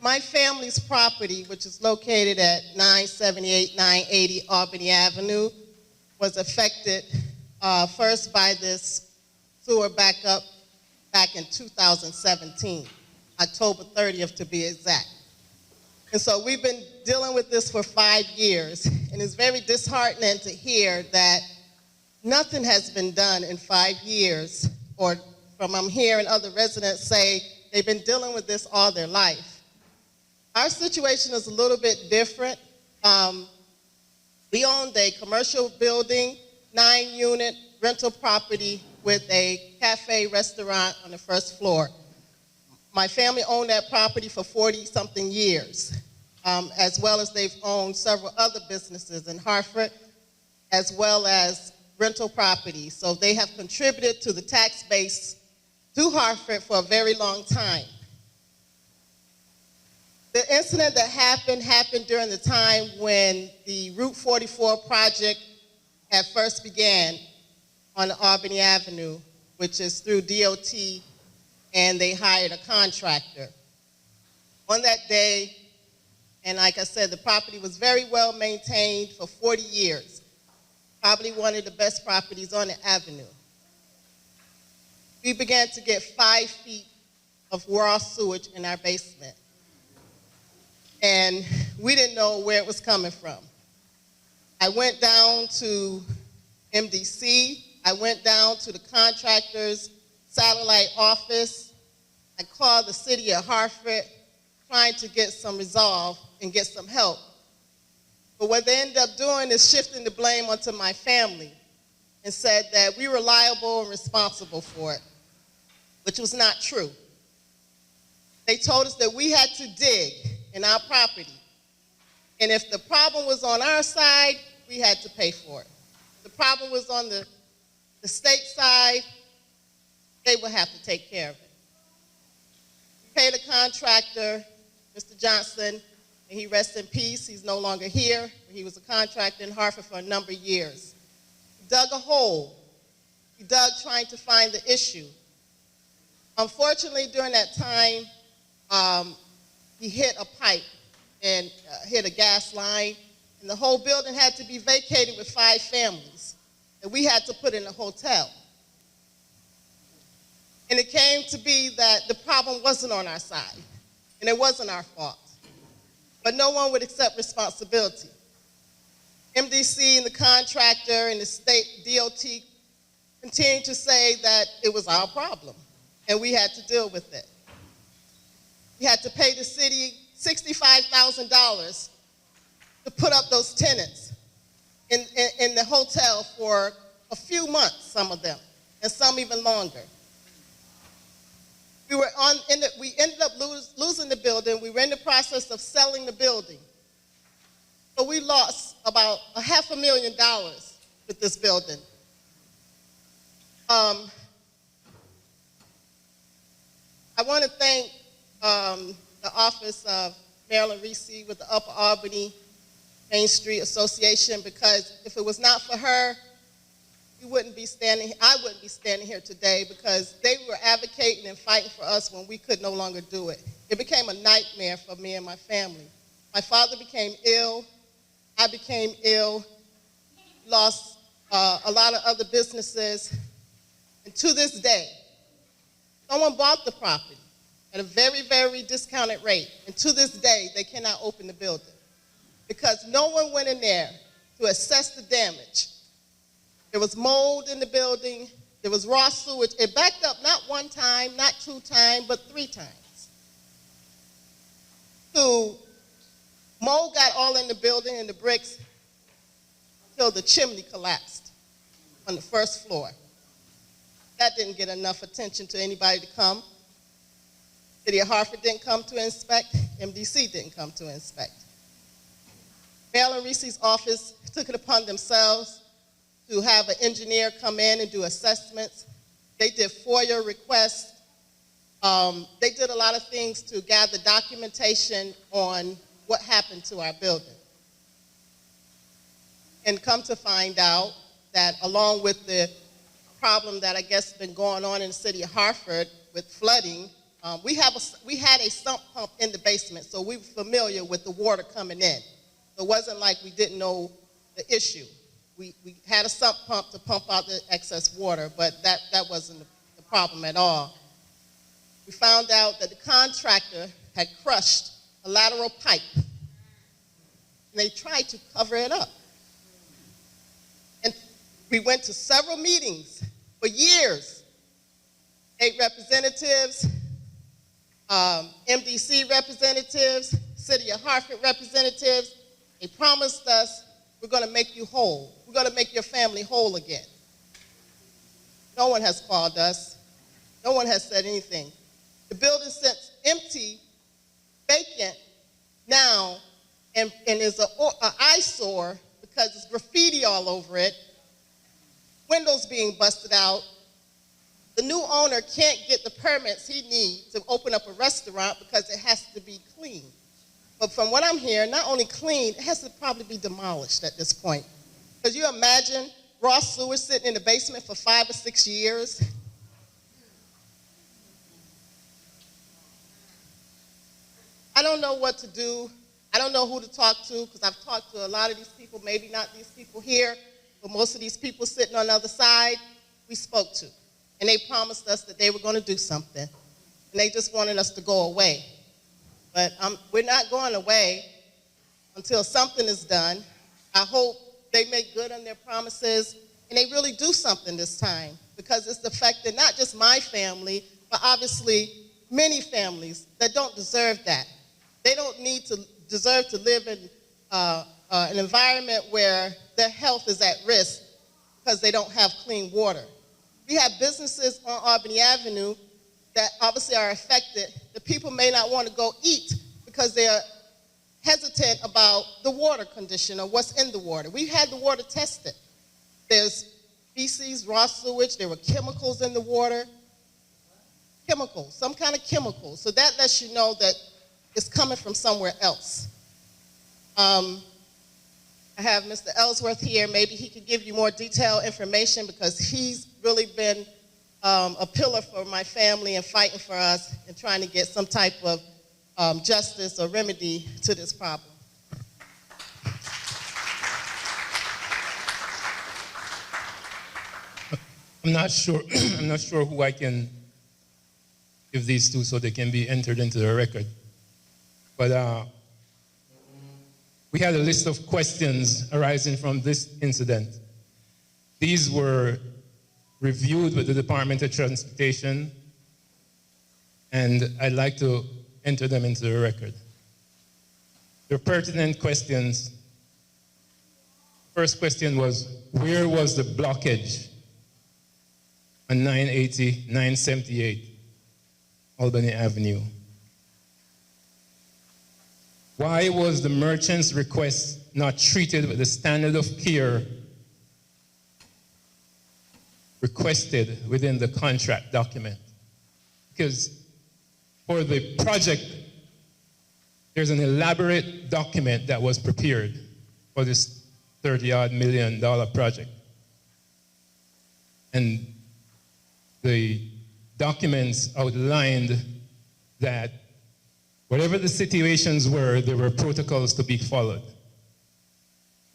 My family's property, which is located at 978, 980 Albany Avenue, was affected first by this sewer backup back in 2017, October 30th to be exact. And so we've been dealing with this for 5 years, and it's very disheartening to hear that nothing has been done in 5 years, or I'm hearing other residents say they've been dealing with this all their life. Our situation is a little bit different. We owned a commercial building, 9-unit rental property with a cafe restaurant on the first floor. My family owned that property for 40-something years, as well as they've owned several other businesses in Hartford, as well as rental properties. So they have contributed to the tax base to Hartford for a very long time. The incident that happened during the time when the Route 44 project had first began on Albany Avenue, which is through DOT, and they hired a contractor. On that day, and like I said, the property was very well maintained for 40 years, probably one of the best properties on the avenue. We began to get 5 feet of raw sewage in our basement, and we didn't know where it was coming from. I went down to MDC, I went down to the contractor's satellite office. I called the city of Hartford trying to get some resolve and get some help. But what they ended up doing is shifting the blame onto my family and said that we were liable and responsible for it, which was not true. They told us that we had to dig in our property, and if the problem was on our side, we had to pay for it. If the problem was on the state side, they would have to take care of it. We paid a contractor, Mr. Johnson, and he rests in peace. He's no longer here. He was a contractor in Hartford for a number of years. He dug a hole. He dug trying to find the issue. Unfortunately, during that time, he hit a pipe and hit a gas line, and the whole building had to be vacated with 5 families, and we had to put in a hotel. And it came to be that the problem wasn't on our side, and it wasn't our fault. But no one would accept responsibility. MDC and the contractor and the state DOT continued to say that it was our problem, and we had to deal with it. We had to pay the city $65,000 to put up those tenants in the hotel for a few months, some of them, and some even longer. We ended up losing the building. We were in the process of selling the building. So we lost about $500,000 with this building. I want to thank the Office of Marilyn Reese with the Upper Albany Main Street Association, because if it was not for her, I wouldn't be standing here today, because they were advocating and fighting for us when we could no longer do it. It became a nightmare for me and my family. My father became ill. I became ill. Lost a lot of other businesses. And to this day, someone bought the property at a very, very discounted rate. And to this day, they cannot open the building. because no one went in there to assess the damage. There was mold in the building. There was raw sewage. It backed up not one time, not 2 times, but 3 times. So mold got all in the building and the bricks until the chimney collapsed on the first floor. That didn't get enough attention to anybody to come. City of Hartford didn't come to inspect. MDC didn't come to inspect. Mayor Reese's office took it upon themselves to have an engineer come in and do assessments. They did FOIA requests. They did a lot of things to gather documentation on what happened to our building. And come to find out that along with the problem that I guess has been going on in the city of Hartford with flooding, we had a sump pump in the basement, so we were familiar with the water coming in. So it wasn't like we didn't know the issue. We had a sump pump to pump out the excess water, but that wasn't the problem at all. We found out that the contractor had crushed a lateral pipe, and they tried to cover it up. And we went to several meetings for years. 8 representatives, MDC representatives, City of Hartford representatives. They promised us, we're going to make you whole. We're going to make your family whole again. No one has called us. No one has said anything. The building sits empty, vacant now, and is an eyesore because there's graffiti all over it, windows being busted out. The new owner can't get the permits he needs to open up a restaurant because it has to be clean. But from what I'm hearing, not only clean, it has to probably be demolished at this point. Because you imagine raw sewage sitting in the basement for 5 or 6 years? I don't know what to do. I don't know who to talk to because I've talked to a lot of these people, maybe not these people here, but most of these people sitting on the other side, we spoke to. And they promised us that they were going to do something. And they just wanted us to go away. But we're not going away until something is done. I hope they make good on their promises and they really do something this time because it's affected not just my family, but obviously many families that don't deserve that. They don't deserve to live in an environment where their health is at risk because they don't have clean water. We have businesses on Albany Avenue that obviously are affected. The people may not want to go eat because they're hesitant about the water condition or what's in the water. We had the water tested. There's feces, raw sewage, there were chemicals in the water. Chemicals, some kind of chemicals. So that lets you know that it's coming from somewhere else. I have Mr. Ellsworth here. Maybe he could give you more detailed information because he's really been a pillar for my family and fighting for us and trying to get some type of justice or remedy to this problem. I'm not sure who I can give these to so they can be entered into the record. But we had a list of questions arising from this incident. These were reviewed with the Department of Transportation, and I'd like to enter them into the record. They're pertinent questions. First question was, where was the blockage on 980, 978 Albany Avenue? Why was the merchant's request not treated with the standard of care requested within the contract document? Because for the project, there's an elaborate document that was prepared for this $30-odd million project. And the documents outlined that whatever the situations were, there were protocols to be followed.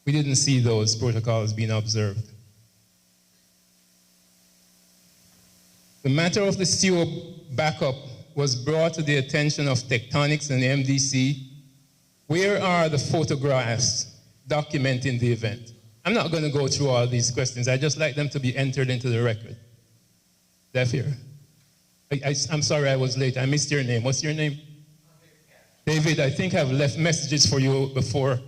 We didn't see those protocols being observed. The matter of the sewer backup was brought to the attention of Tectonics and the MDC Where are the photographs documenting the event? I'm not going to go through all these questions. I just like them to be entered into the record. Deaf here. I'm sorry I was late. I missed your name. What's your name? David, I think I've left messages for you before.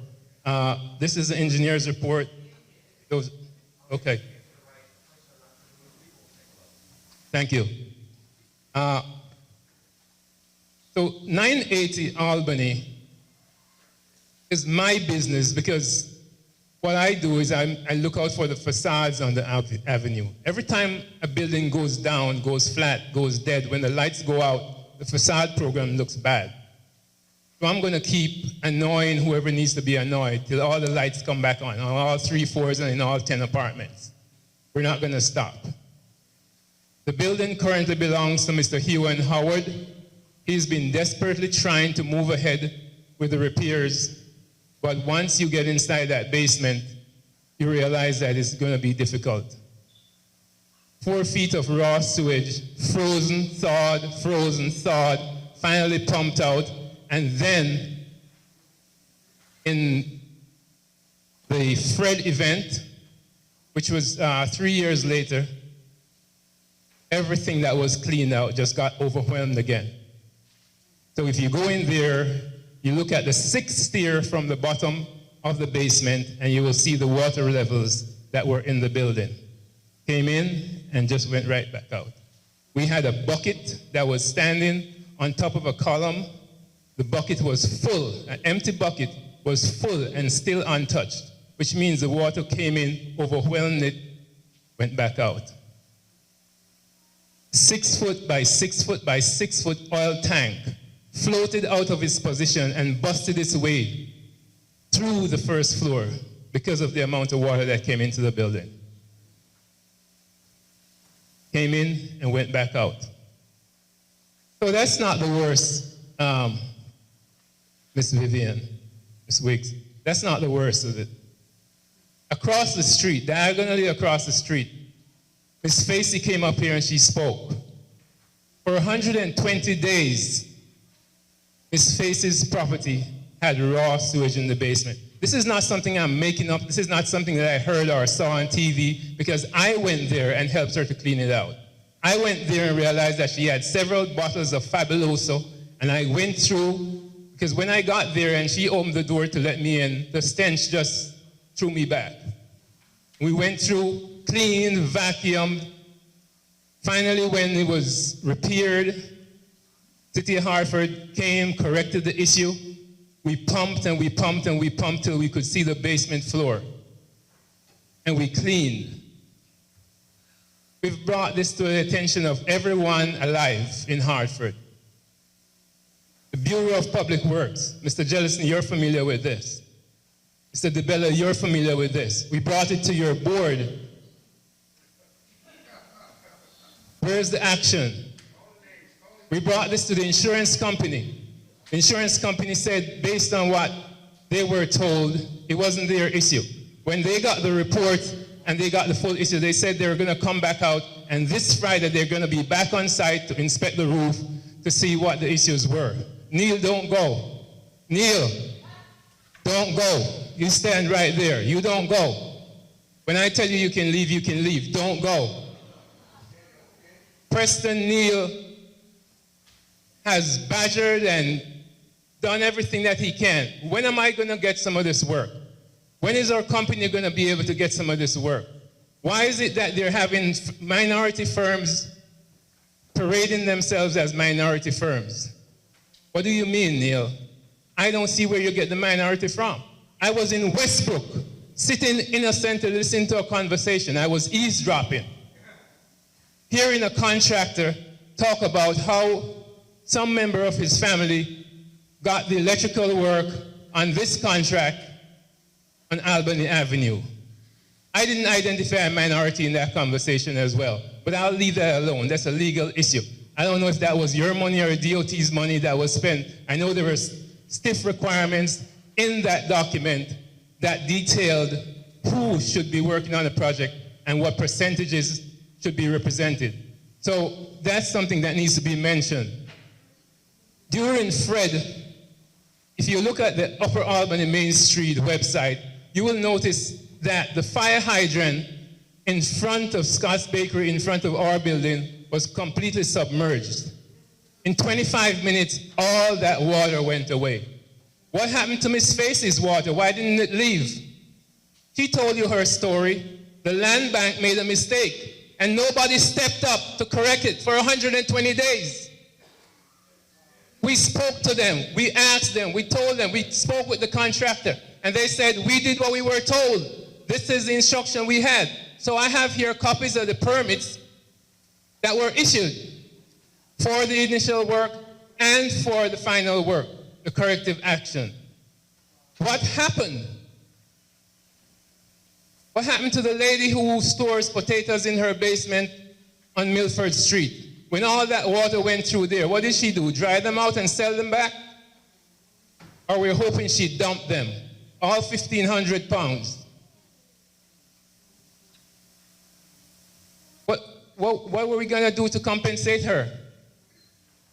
This is the engineer's report. Okay. Thank you. So 980 Albany is my business because what I do is I look out for the facades on the avenue. Every time a building goes down, goes flat, goes dead, when the lights go out, the facade program looks bad. So I'm going to keep annoying whoever needs to be annoyed till all the lights come back on all 3 floors and in all 10 apartments. We're not going to stop. The building currently belongs to Mr. Hugh and Howard. He's been desperately trying to move ahead with the repairs, but once you get inside that basement, you realize that it's going to be difficult. 4 feet of raw sewage, frozen, thawed, finally pumped out, and then in the Fred event, which was 3 years later, everything that was cleaned out just got overwhelmed again. So if you go in there, you look at the 6th stair from the bottom of the basement, and you will see the water levels that were in the building. Came in and just went right back out. We had a bucket that was standing on top of a column. The bucket was full, an empty bucket was full and still untouched, which means the water came in, overwhelmed it, went back out. 6 foot by 6 foot by 6 foot oil tank floated out of its position and busted its way through the first floor because of the amount of water that came into the building. Came in and went back out. So that's not the worst, Miss Vivian, Miss Wiggs. That's not the worst of it. Across the street, diagonally across the street, Miss Facey came up here and she spoke. For 120 days, Miss Facey's property had raw sewage in the basement. This is not something I'm making up. This is not something that I heard or saw on TV, because I went there and helped her to clean it out. I went there and realized that she had several bottles of Fabuloso, and I went through, because when I got there and she opened the door to let me in, the stench just threw me back. We went through, cleaned, vacuumed. Finally, when it was repaired, City of Hartford came, corrected the issue. We pumped and we pumped and we pumped till we could see the basement floor. And we cleaned. We've brought this to the attention of everyone alive in Hartford. The Bureau of Public Works, Mr. Jellison, you're familiar with this. Mr. DeBella, you're familiar with this. We brought it to your board. Where's the action? We brought this to the insurance company. The insurance company said, based on what they were told, it wasn't their issue. When they got the report and they got the full issue, they said they were going to come back out, and this Friday they're going to be back on site to inspect the roof to see what the issues were. Neil, don't go. Neil, don't go. You stand right there. You don't go. When I tell you you can leave, you can leave. Don't go. Preston Neil has badgered and done everything that he can. When am I going to get some of this work? When is our company going to be able to get some of this work? Why is it that they're having minority firms parading themselves as minority firms? What do you mean, Neil? I don't see where you get the minority from. I was in Westbrook, sitting innocent to listen to a conversation. I was eavesdropping, hearing a contractor talk about how some member of his family got the electrical work on this contract on Albany Avenue. I didn't identify a minority in that conversation as well, but I'll leave that alone. That's a legal issue. I don't know if that was your money or DOT's money that was spent. I know there were stiff requirements in that document that detailed who should be working on the project and what percentages should be represented. So that's something that needs to be mentioned. During Fred, if you look at the Upper Albany Main Street website, you will notice that the fire hydrant in front of Scott's Bakery, in front of our building, was completely submerged. In 25 minutes, all that water went away. What happened to Miss Facey's water? Why didn't it leave? She told you her story. The land bank made a mistake, and nobody stepped up to correct it for 120 days. We spoke to them, we asked them, we told them, we spoke with the contractor, and they said, we did what we were told. This is the instruction we had. So I have here copies of the permits that were issued for the initial work and for the final work, the corrective action. What happened? What happened to the lady who stores potatoes in her basement on Milford Street? When all that water went through there, what did she do? Dry them out and sell them back? Or we're hoping she dumped them, all 1,500 pounds. What were we going to do to compensate her?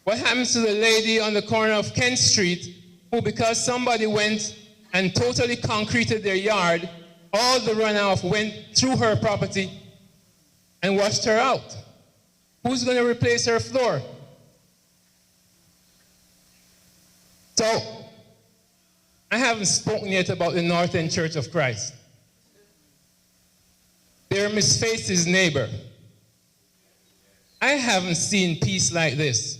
What happens to the lady on the corner of Kent Street who, because somebody went and totally concreted their yard, all the runoff went through her property and washed her out? Who's going to replace her floor? So, I haven't spoken yet about the North End Church of Christ. They're Miss Facey's neighbor. I haven't seen peace like this.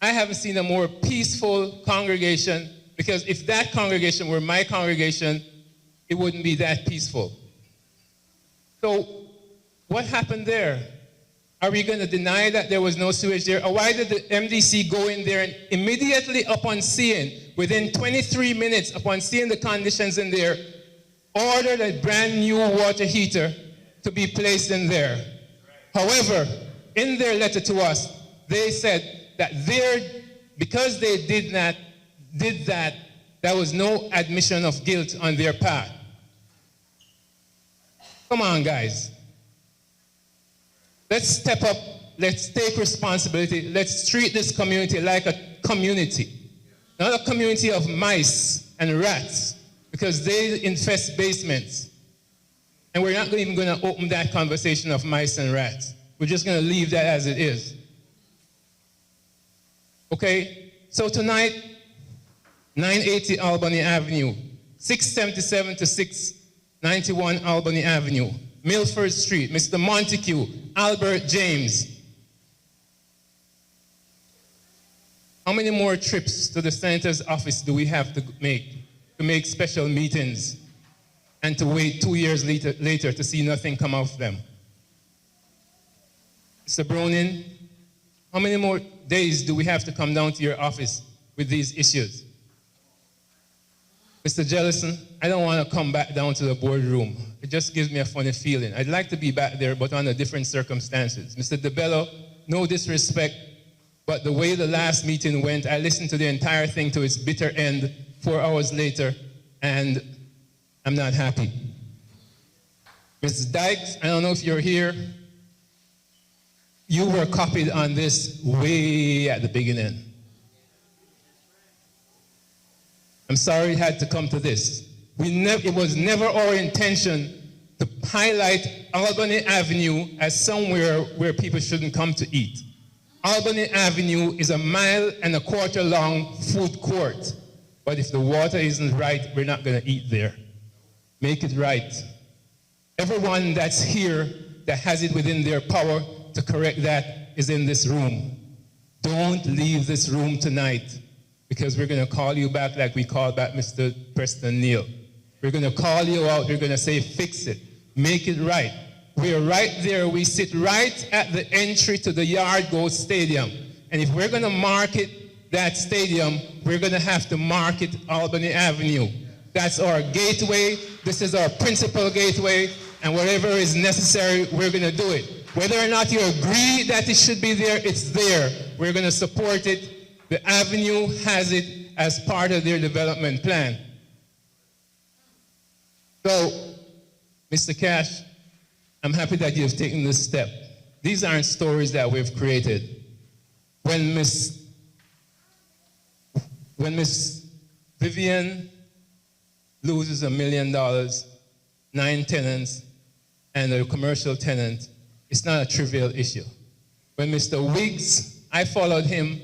I haven't seen a more peaceful congregation, because if that congregation were my congregation, it wouldn't be that peaceful. So, what happened there? Are we going to deny that there was no sewage there? Or why did the MDC go in there and immediately upon seeing, within 23 minutes upon seeing the conditions in there, ordered a brand new water heater to be placed in there? However, in their letter to us, they said that because they did that, there was no admission of guilt on their part. Come on, guys. Let's step up. Let's take responsibility. Let's treat this community like a community. Not a community of mice and rats, because they infest basements. And we're not even going to open that conversation of mice and rats. We're just going to leave that as it is. Okay? So tonight, 980 Albany Avenue, 677 to 691 Albany Avenue, Milford Street, Mr. Montague, Albert James. How many more trips to the senator's office do we have to make special meetings and to wait 2 years later to see nothing come of them? Mr. Bronin, how many more days do we have to come down to your office with these issues? Mr. Jellison, I don't want to come back down to the boardroom. It just gives me a funny feeling. I'd like to be back there, but under different circumstances. Mr. DeBello, no disrespect, but the way the last meeting went, I listened to the entire thing to its bitter end 4 hours later, and I'm not happy. Mrs. Dykes, I don't know if you're here. You were copied on this way at the beginning. I'm sorry it had to come to this. It was never our intention to highlight Albany Avenue as somewhere where people shouldn't come to eat. Albany Avenue is 1.25 miles long food court. But if the water isn't right, we're not going to eat there. Make it right. Everyone that's here that has it within their power to correct that is in this room. Don't leave this room tonight, because we're going to call you back like we called back Mr. Preston Neal. We're going to call you out. We're going to say, fix it. Make it right. We're right there. We sit right at the entry to the Yard Goat Stadium. And if we're going to market that stadium, we're going to have to market Albany Avenue. That's our gateway. This is our principal gateway. And whatever is necessary, we're going to do it. Whether or not you agree that it should be there, it's there. We're going to support it. The Avenue has it as part of their development plan. So, Mr. Cash, I'm happy that you've taken this step. These aren't stories that we've created. When Miss Vivian loses $1 million, 9 tenants, and a commercial tenant. It's not a trivial issue. When Mr. Wiggs, I followed him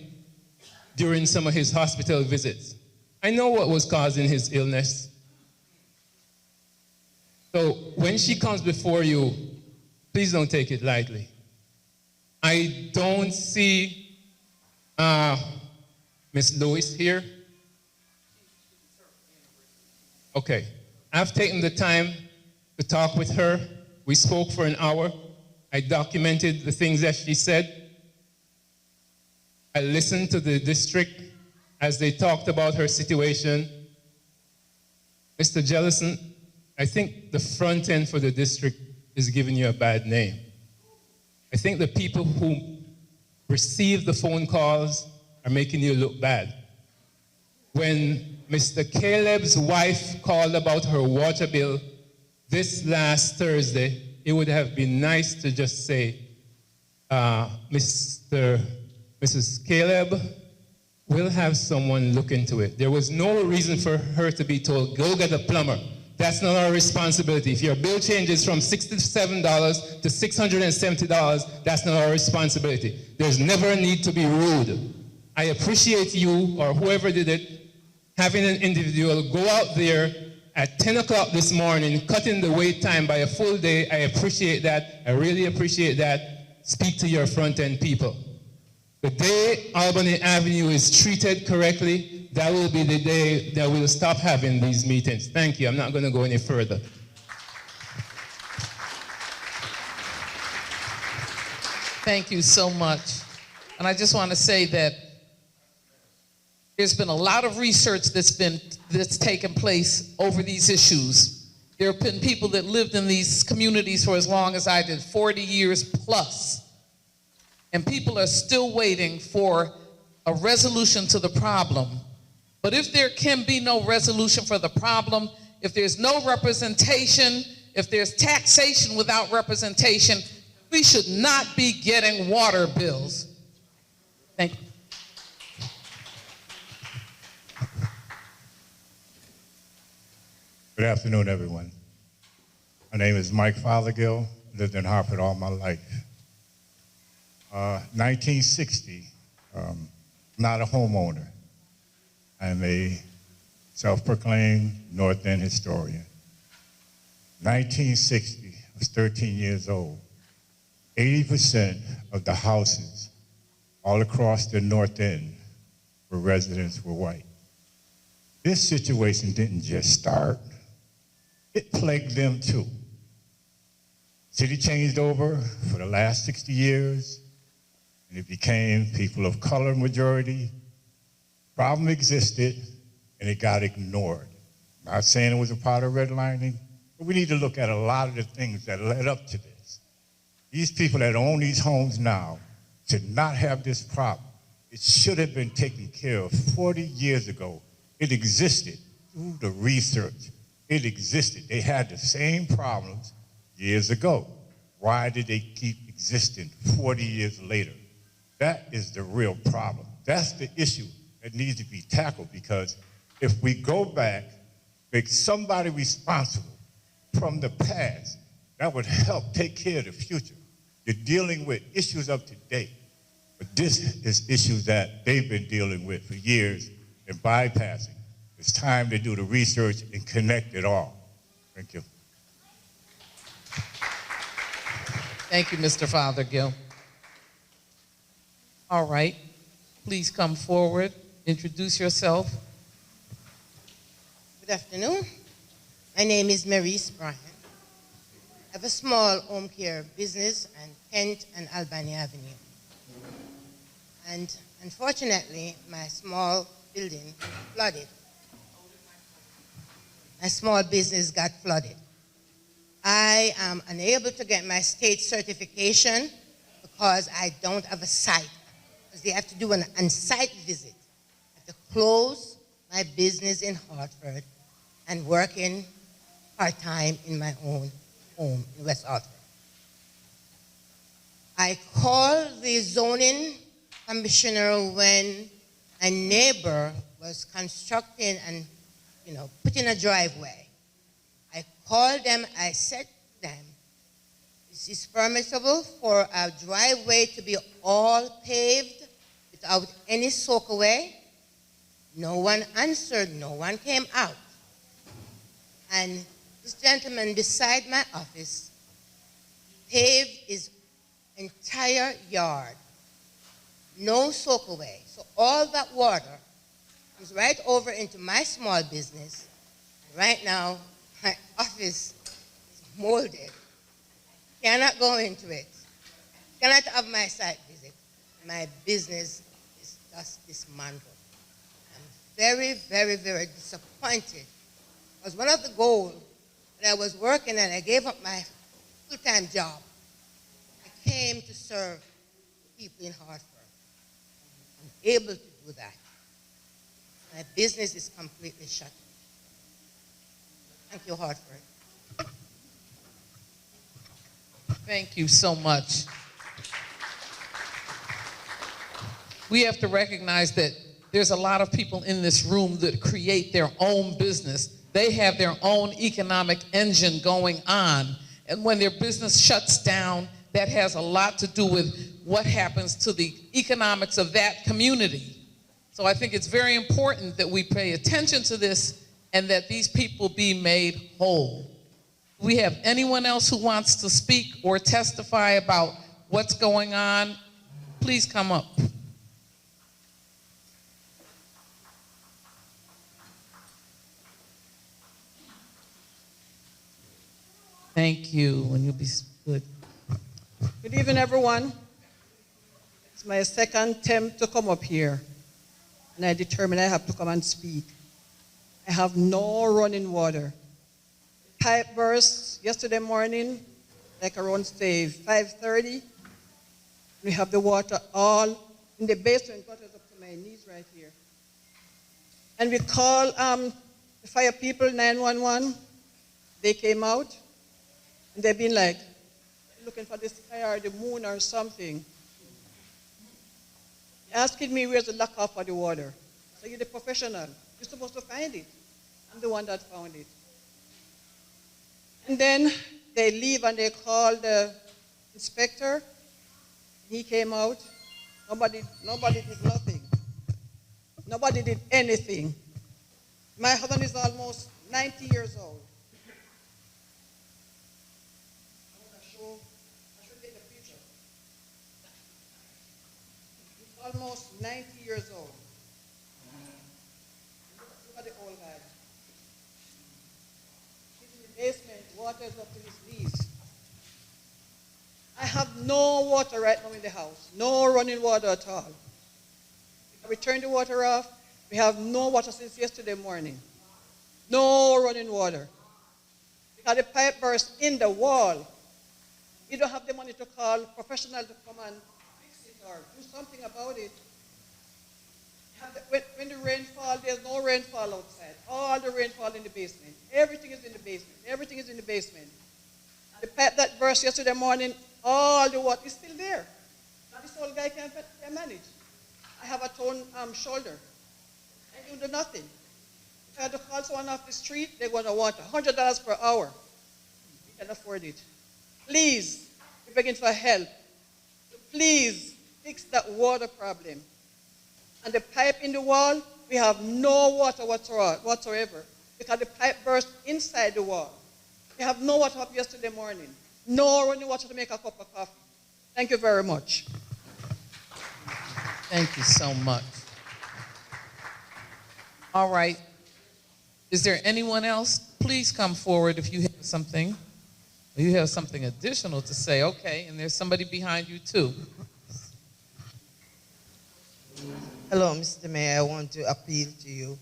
during some of his hospital visits. I know what was causing his illness. So when she comes before you, please don't take it lightly. I don't see Miss Lewis here. Okay. I've taken the time to talk with her. We spoke for an hour. I documented the things that she said. I listened to the district as they talked about her situation. Mr. Jellison, I think the front end for the district is giving you a bad name. I think the people who receive the phone calls are making you look bad. When Mr. Caleb's wife called about her water bill this last Thursday, it would have been nice to just say, Mrs. Caleb, we'll have someone look into it. There was no reason for her to be told, go get a plumber. That's not our responsibility. If your bill changes from $67 to $670, that's not our responsibility. There's never a need to be rude. I appreciate you, or whoever did it, having an individual go out there at 10 o'clock this morning, cutting the wait time by a full day. I appreciate that. I really appreciate that. Speak to your front-end people. The day Albany Avenue is treated correctly, that will be the day that we'll stop having these meetings. Thank you. I'm not going to go any further. Thank you so much. And I just want to say that there's been a lot of research that's taken place over these issues. There have been people that lived in these communities for as long as I did, 40 years plus. And people are still waiting for a resolution to the problem. But if there can be no resolution for the problem, if there's no representation, if there's taxation without representation, we should not be getting water bills. Thank you. Good afternoon, everyone. My name is Mike Fothergill. Lived in Hartford all my life. 1960, not a homeowner. I'm a self-proclaimed North End historian. 1960, I was 13 years old. 80% of the houses all across the North End where residents were white. This situation didn't just start. It plagued them too. City changed over for the last 60 years, and it became people of color majority. Problem existed, and it got ignored. I'm not saying it was a part of redlining, but we need to look at a lot of the things that led up to this. These people that own these homes now should not have this problem. It should have been taken care of 40 years ago. It existed through the research. It existed. They had the same problems years ago. Why did they keep existing 40 years later? That is the real problem. That's the issue that needs to be tackled, because if we go back, make somebody responsible from the past, that would help take care of the future. You're dealing with issues of today, but this is issues that they've been dealing with for years and bypassing. It's time to do the research and connect it all. Thank you. Thank you, Mr. Fothergill. All right, please come forward, introduce yourself. Good afternoon. My name is Maurice Bryan. I have a small home care business on Kent and Albany Avenue. And unfortunately, my small building flooded. My small business got flooded. I am unable to get my state certification because I don't have a site. Because they have to do an on-site visit. I have to close my business in Hartford and working part-time in my own home in West Hartford. I called the zoning commissioner when a neighbor was constructing and, putting a driveway. I called them, I said to them, is this permissible for a driveway to be all paved without any soak away? No one answered, no one came out. And this gentleman beside my office paved his entire yard, no soak away. So all that water comes right over into my small business. Right now, my office is molded. Cannot go into it. Cannot have my site visit. My business is just dismantled. I'm very, very, very disappointed. Because one of the goals that I was working and I gave up my full-time job. I came to serve people in Hartford. I'm able to do that. My business is completely shut. Thank you, Hartford. Thank you so much. We have to recognize that there's a lot of people in this room that create their own business. They have their own economic engine going on. And when their business shuts down, that has a lot to do with what happens to the economics of that community. So I think it's very important that we pay attention to this and that these people be made whole. Do we have anyone else who wants to speak or testify about what's going on? Please come up. Thank you, and you'll be good. Good evening, everyone. It's my second attempt to come up here, and I determined I have to come and speak. I have no running water. Pipe burst yesterday morning, like around, say, 5:30. We have the water all in the basement, water's up to my knees right here. And we call the fire people, 911. They came out, and they've been like, looking for the sky or the moon or something. Asking me where's the lockout for the water. So you're the professional. You're supposed to find it. I'm the one that found it. And then they leave and they call the inspector. He came out. Nobody did nothing. Nobody did anything. My husband is almost 90 years old. I should take a picture. He's almost 90 years old. Look at the old guy. He's in the basement, water's up to his knees. I have no water right now in the house, no running water at all. We turned the water off. We have no water since yesterday morning. No running water. Because the pipe burst in the wall. You don't have the money to call professional to come and fix it or do something about it. When the rainfall, there's no rainfall outside. All the rainfall in the basement. Everything is in the basement. Everything is in the basement. The pipe that burst yesterday morning, all the water is still there. Now this old guy can't manage. I have a torn shoulder. I do nothing. If I had to call someone off the street, they're going to want $100 per hour. We can afford it. Please, we're begging for help. Please fix that water problem. And the pipe in the wall, we have no water whatsoever because the pipe burst inside the wall. We have no water up yesterday morning. No running water to make a cup of coffee. Thank you very much. Thank you so much. All right. Is there anyone else? Please come forward if you have something. Or you have something additional to say. Okay, and there's somebody behind you too. Hello, Mr. Mayor. I want to appeal to you.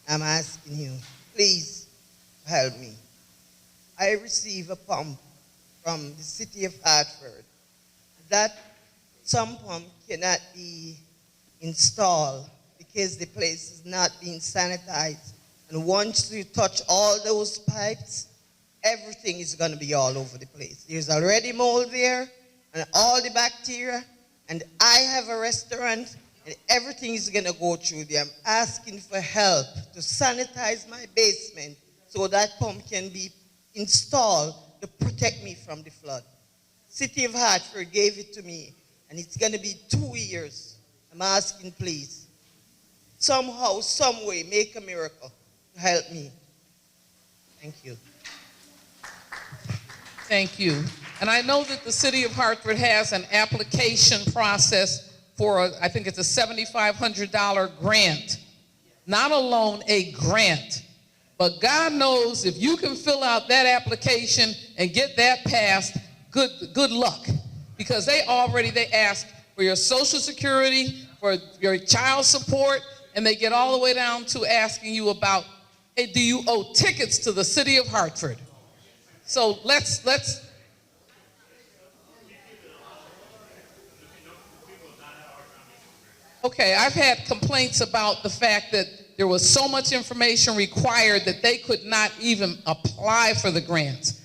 I'm asking you, please help me. I receive a pump from the city of Hartford. That some pump cannot be installed because the place is not being sanitized. And once you touch all those pipes, everything is going to be all over the place. There's already mold there and all the bacteria. And I have a restaurant and everything is going to go through there. I'm asking for help to sanitize my basement so that pump can be installed to protect me from the flood. City of Hartford gave it to me, and it's going to be 2 years. I'm asking, please, somehow, some way, make a miracle to help me. Thank you. Thank you. And I know that the city of Hartford has an application process for, I think it's a $7,500 grant. Not a loan, a grant. But God knows if you can fill out that application and get that passed, good luck. Because they ask for your Social Security, for your child support, and they get all the way down to asking you about, hey, do you owe tickets to the city of Hartford? So let's. Okay, I've had complaints about the fact that there was so much information required that they could not even apply for the grants.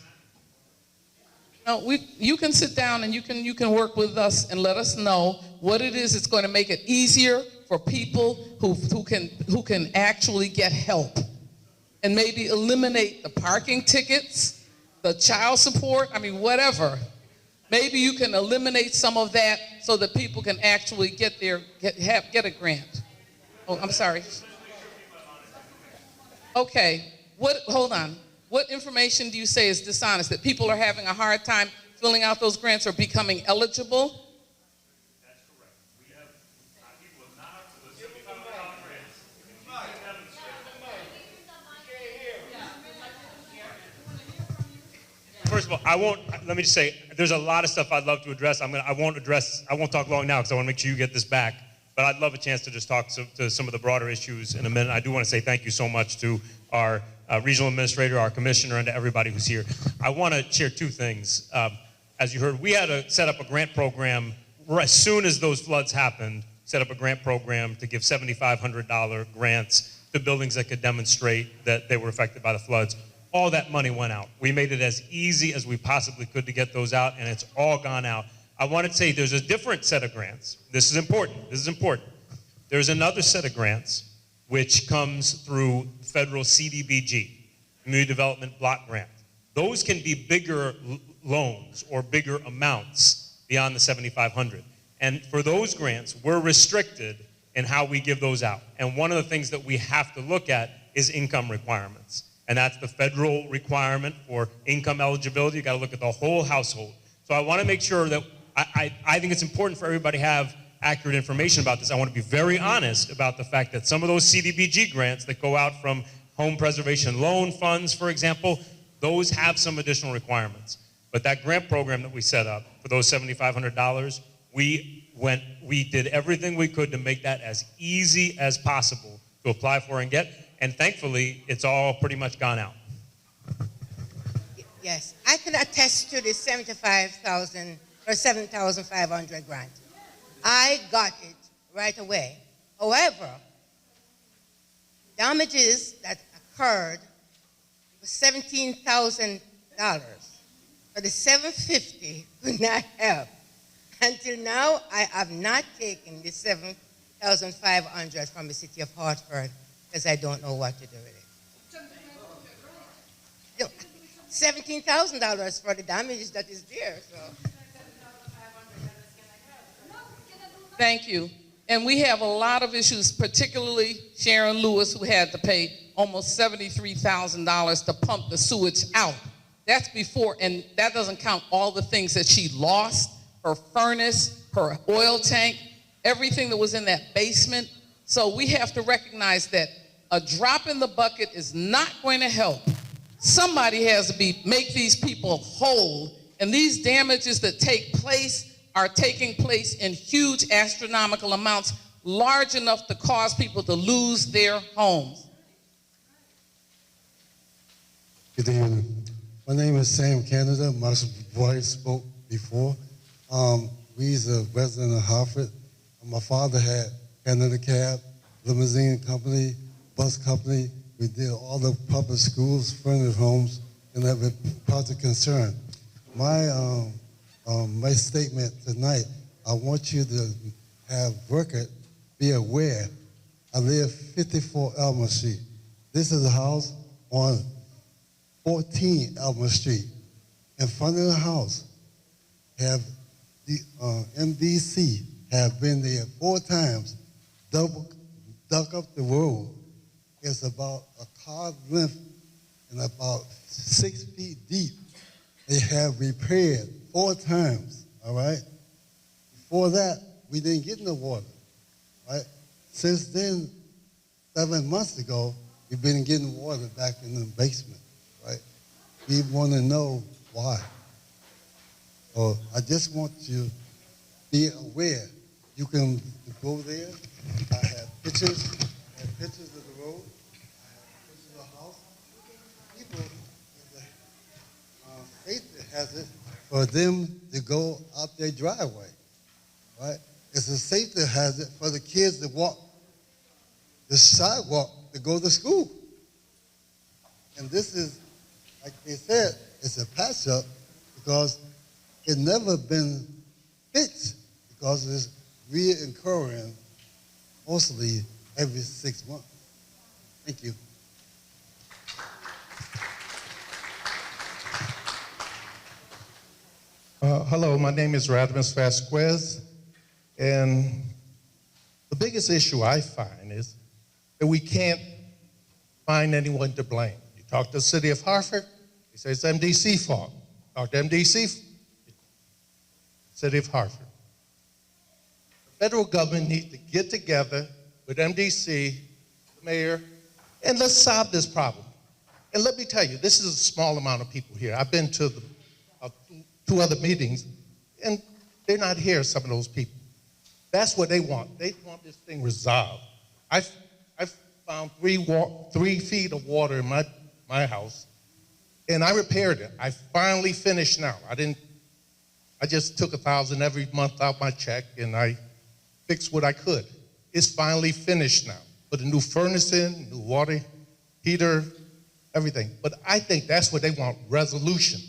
Now, you can sit down and you can work with us and let us know what it is that's going to make it easier for people who can actually get help, and maybe eliminate the parking tickets, the child support, whatever. Maybe you can eliminate some of that so that people can actually get a grant. Oh, I'm sorry. Okay, hold on. What information do you say is dishonest? That people are having a hard time filling out those grants or becoming eligible? That's correct. We have people have not up to the $7,500 grants. First of all, let me just say, there's a lot of stuff I'd love to address. I won't talk long now because I want to make sure you get this back. But I'd love a chance to just talk to some of the broader issues in a minute. I do want to say thank you so much to our regional administrator, our commissioner, and to everybody who's here. I want to share two things. As you heard, we had to set up a grant program as soon as those floods happened, set up a grant program to give $7,500 grants to buildings that could demonstrate that they were affected by the floods. All that money went out. We made it as easy as we possibly could to get those out, and it's all gone out. I want to say there's a different set of grants. This is important. There's another set of grants which comes through federal CDBG, Community Development Block Grant. Those can be bigger loans or bigger amounts beyond the $7,500. And for those grants, we're restricted in how we give those out. And one of the things that we have to look at is income requirements. And that's the federal requirement for income eligibility. You got to look at the whole household. So I want to make sure that I think it's important for everybody to have accurate information about this. I want to be very honest about the fact that some of those CDBG grants that go out from home preservation loan funds, for example, those have some additional requirements. But that grant program that we set up for those $7,500, we did everything we could to make that as easy as possible to apply for and get. And thankfully, it's all pretty much gone out. Yes, I can attest to the $75,000 or $7,500 grant. I got it right away. However, damages that occurred was $17,000. For the $750 could not help. Until now, I have not taken the $7,500 from the city of Hartford because I don't know what to do with it. $17,000 for the damages that is there. So. Thank you. And we have a lot of issues, particularly Sharon Lewis, who had to pay almost $73,000 to pump the sewage out. That's before, and that doesn't count all the things that she lost, her furnace, her oil tank, everything that was in that basement. So we have to recognize that a drop in the bucket is not going to help. Somebody has to make these people whole, and these damages that take place are taking place in huge astronomical amounts, large enough to cause people to lose their homes. Good evening. My name is Sam Canada. My wife spoke before. We's a resident of Hartford. My father had Canada Cab, limousine company, bus company. We did all the public schools, furnished homes, and that was project concern. My statement tonight, I want you to have record be aware. I live 54 Elmer Street. This is a house on 14 Elmer Street. In front of the house, have the MDC have been there 4 times, dug up the road. It's about a car length and about 6 feet deep. They have repaired 4 times, all right? Before that, we didn't get no water, right? Since then, 7 months ago, we've been getting water back in the basement, right? We want to know why. So I just want you to be aware. You can go there. I have pictures. I have pictures of the road. I have pictures of the house. People, safety hazard for them to go out their driveway, right? It's a safety hazard for the kids to walk the sidewalk to go to school. And this is, like they said, it's a patch-up because it's never been fixed because it's reoccurring mostly every 6 months. Thank you. Hello, my name is Radimus Vasquez, and the biggest issue I find is that we can't find anyone to blame. You talk to the city of Hartford, they say it's MDC fault. Talk to MDC, city of Hartford. The federal government needs to get together with MDC, the mayor, and let's solve this problem. And let me tell you, this is a small amount of people here. I've been to the 2 other meetings, and they're not here, some of those people. That's what they want. They want this thing resolved. I found 3 feet of water in my house, and I repaired it. I finally finished now. I just took $1,000 every month out my check, and I fixed what I could. It's finally finished now. Put a new furnace in, new water heater, everything. But I think that's what they want, resolution.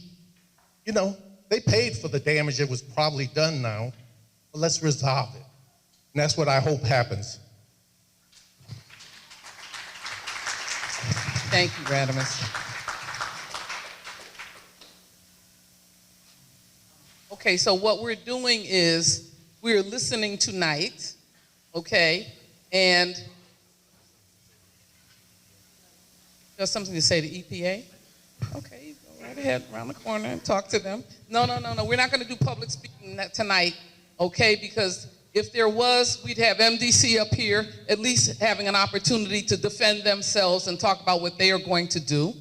You know, they paid for the damage that was probably done now, but let's resolve it. And that's what I hope happens. Thank you, Radimus. Okay, so what we're doing is we're listening tonight, okay, and there's something to say to EPA? Okay, go right ahead, around the corner and talk to them. No, we're not going to do public speaking tonight, okay, because if there was, we'd have MDC up here at least having an opportunity to defend themselves and talk about what they are going to do,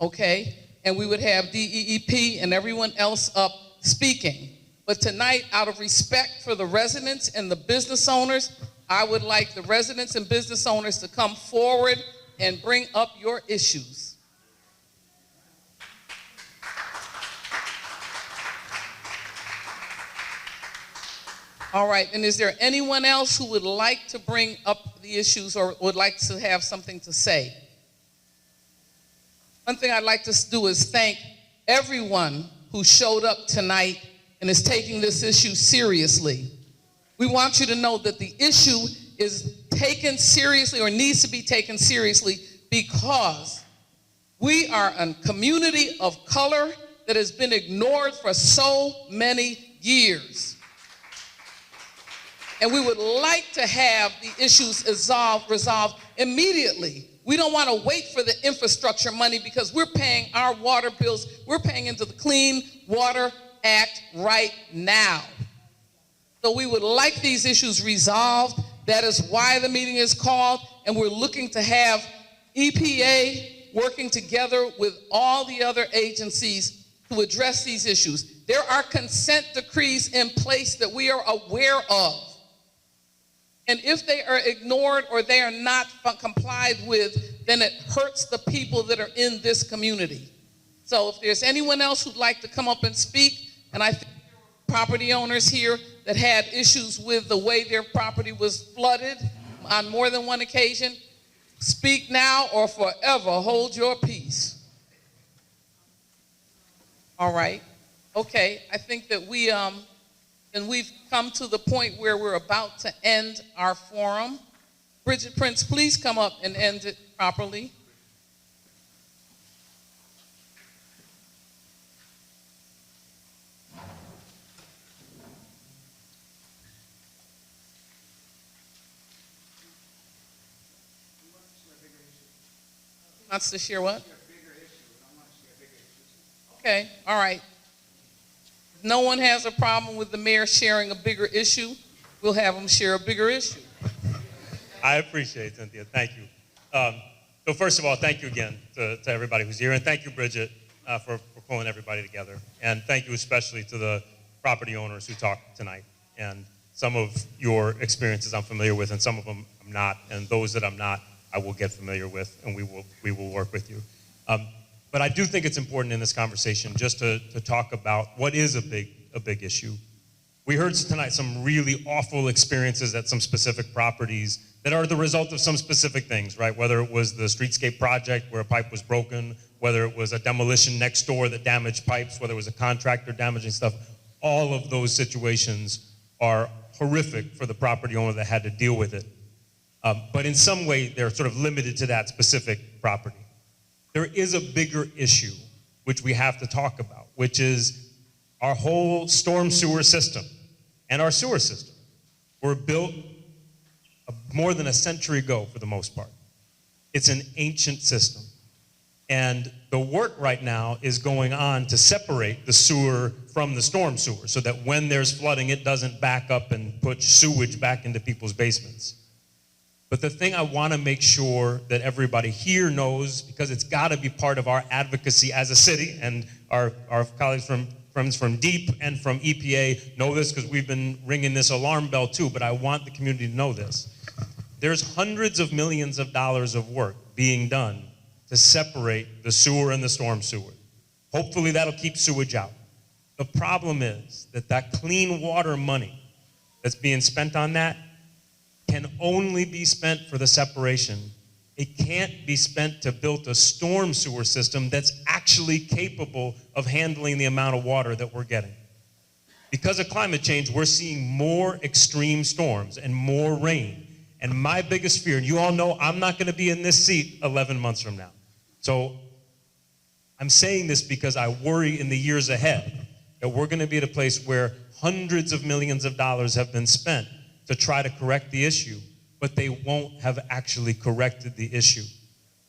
okay? And we would have DEEP and everyone else up speaking. But tonight, out of respect for the residents and the business owners, I would like the residents and business owners to come forward and bring up your issues. All right, and is there anyone else who would like to bring up the issues or would like to have something to say? One thing I'd like to do is thank everyone who showed up tonight and is taking this issue seriously. We want you to know that the issue is taken seriously or needs to be taken seriously because we are a community of color that has been ignored for so many years. And we would like to have the issues resolved immediately. We don't want to wait for the infrastructure money because we're paying our water bills. We're paying into the Clean Water Act right now. So we would like these issues resolved. That is why the meeting is called, and we're looking to have EPA working together with all the other agencies to address these issues. There are consent decrees in place that we are aware of. And if they are ignored or they are not complied with, then it hurts the people that are in this community. So if there's anyone else who'd like to come up and speak, and I think there were property owners here that had issues with the way their property was flooded on more than one occasion, speak now or forever hold your peace. All right. Okay, I think that we And we've come to the point where we're about to end our forum. Bridget Prince, please come up and end it properly. Wants to share what? Okay, all right. If no one has a problem with the mayor sharing a bigger issue, we'll have him share a bigger issue. I appreciate it, Cynthia. Thank you. So first of all, thank you again to everybody who's here, and thank you, Bridget, for pulling everybody together. And thank you especially to the property owners who talked tonight. And some of your experiences I'm familiar with, and some of them I'm not. And those that I'm not, I will get familiar with, and we will work with you. But I do think it's important in this conversation just to talk about what is a big issue. We heard tonight some really awful experiences at some specific properties that are the result of some specific things, right? Whether it was the streetscape project where a pipe was broken, whether it was a demolition next door that damaged pipes, whether it was a contractor damaging stuff, all of those situations are horrific for the property owner that had to deal with it. But in some way, they're sort of limited to that specific property. There is a bigger issue which we have to talk about, which is our whole storm sewer system and our sewer system were built more than a century ago for the most part. It's an ancient system. And the work right now is going on to separate the sewer from the storm sewer so that when there's flooding, it doesn't back up and put sewage back into people's basements. But the thing I want to make sure that everybody here knows, because it's got to be part of our advocacy as a city, and our colleagues friends from DEEP and from EPA know this because we've been ringing this alarm bell too, but I want the community to know this. There's hundreds of millions of dollars of work being done to separate the sewer and the storm sewer. Hopefully that'll keep sewage out. The problem is that clean water money that's being spent on that can only be spent for the separation. It can't be spent to build a storm sewer system that's actually capable of handling the amount of water that we're getting. Because of climate change, we're seeing more extreme storms and more rain. And my biggest fear, and you all know I'm not going to be in this seat 11 months from now. So I'm saying this because I worry in the years ahead that we're going to be at a place where hundreds of millions of dollars have been spent to try to correct the issue, but they won't have actually corrected the issue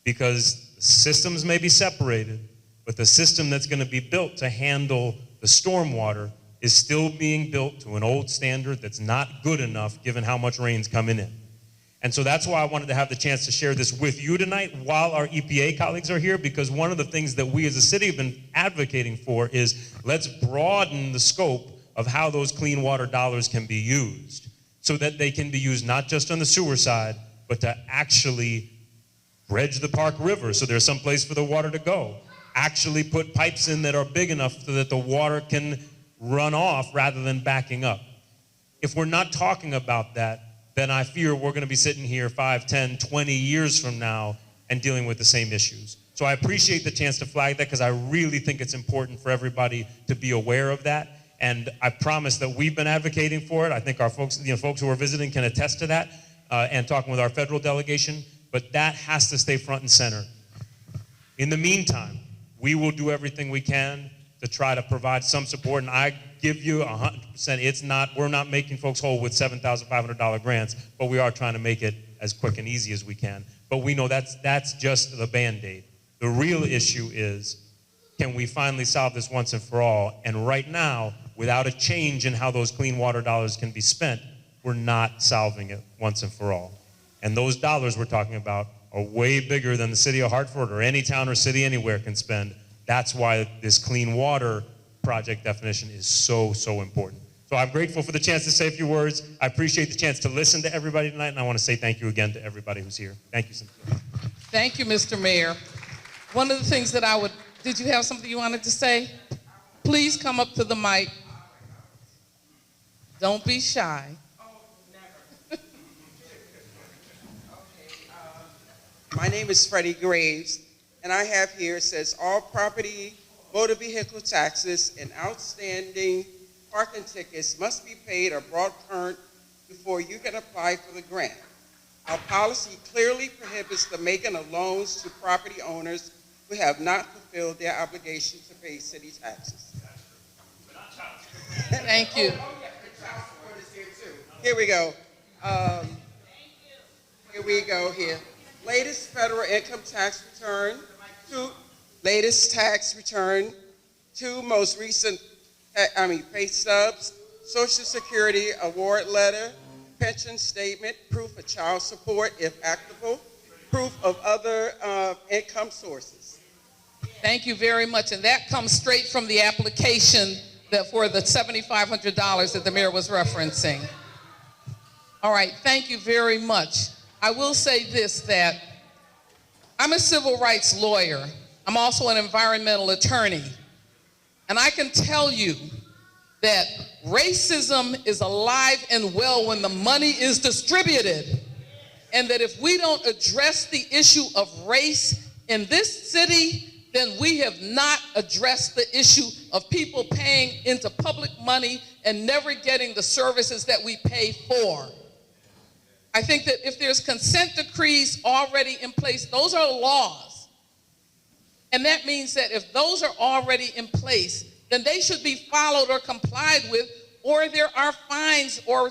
because the systems may be separated, but the system that's going to be built to handle the stormwater is still being built to an old standard that's not good enough given how much rain's coming in. And so that's why I wanted to have the chance to share this with you tonight while our EPA colleagues are here, because one of the things that we as a city have been advocating for is let's broaden the scope of how those clean water dollars can be used, so that they can be used not just on the sewer side, but to actually dredge the Park River so there's some place for the water to go. Actually put pipes in that are big enough so that the water can run off rather than backing up. If we're not talking about that, then I fear we're going to be sitting here 5, 10, 20 years from now and dealing with the same issues. So I appreciate the chance to flag that because I really think it's important for everybody to be aware of that. And I promise that we've been advocating for it. I think our folks, folks who are visiting can attest to that and talking with our federal delegation, but that has to stay front and center. In the meantime, we will do everything we can to try to provide some support, and I give you 100%, we're not making folks whole with $7,500 grants, but we are trying to make it as quick and easy as we can. But we know that's just the Band-Aid. The real issue is, can we finally solve this once and for all? And right now, without a change in how those clean water dollars can be spent, we're not solving it once and for all. And those dollars we're talking about are way bigger than the city of Hartford or any town or city anywhere can spend. That's why this clean water project definition is so, so important. So I'm grateful for the chance to say a few words. I appreciate the chance to listen to everybody tonight, and I want to say thank you again to everybody who's here. Thank you, Cynthia. Thank you, Mr. Mayor. One of the things that did you have something you wanted to say? Please come up to the mic. Don't be shy. My name is Freddie Graves, and I have here, it says all property, motor vehicle taxes, and outstanding parking tickets must be paid or brought current before you can apply for the grant. Our policy clearly prohibits the making of loans to property owners who have not fulfilled their obligation to pay city taxes. Thank you. Here we go. Here we go here. Latest federal income tax return, latest tax return, two most recent, pay stubs, Social Security award letter, pension statement, proof of child support if applicable, proof of other income sources. Thank you very much. And that comes straight from the application that for the $7,500 that the mayor was referencing. All right, thank you very much. I will say this, that I'm a civil rights lawyer. I'm also an environmental attorney. And I can tell you that racism is alive and well when the money is distributed. And that if we don't address the issue of race in this city, then we have not addressed the issue of people paying into public money and never getting the services that we pay for. I think that if there's consent decrees already in place, those are laws. And that means that if those are already in place, then they should be followed or complied with, or there are fines or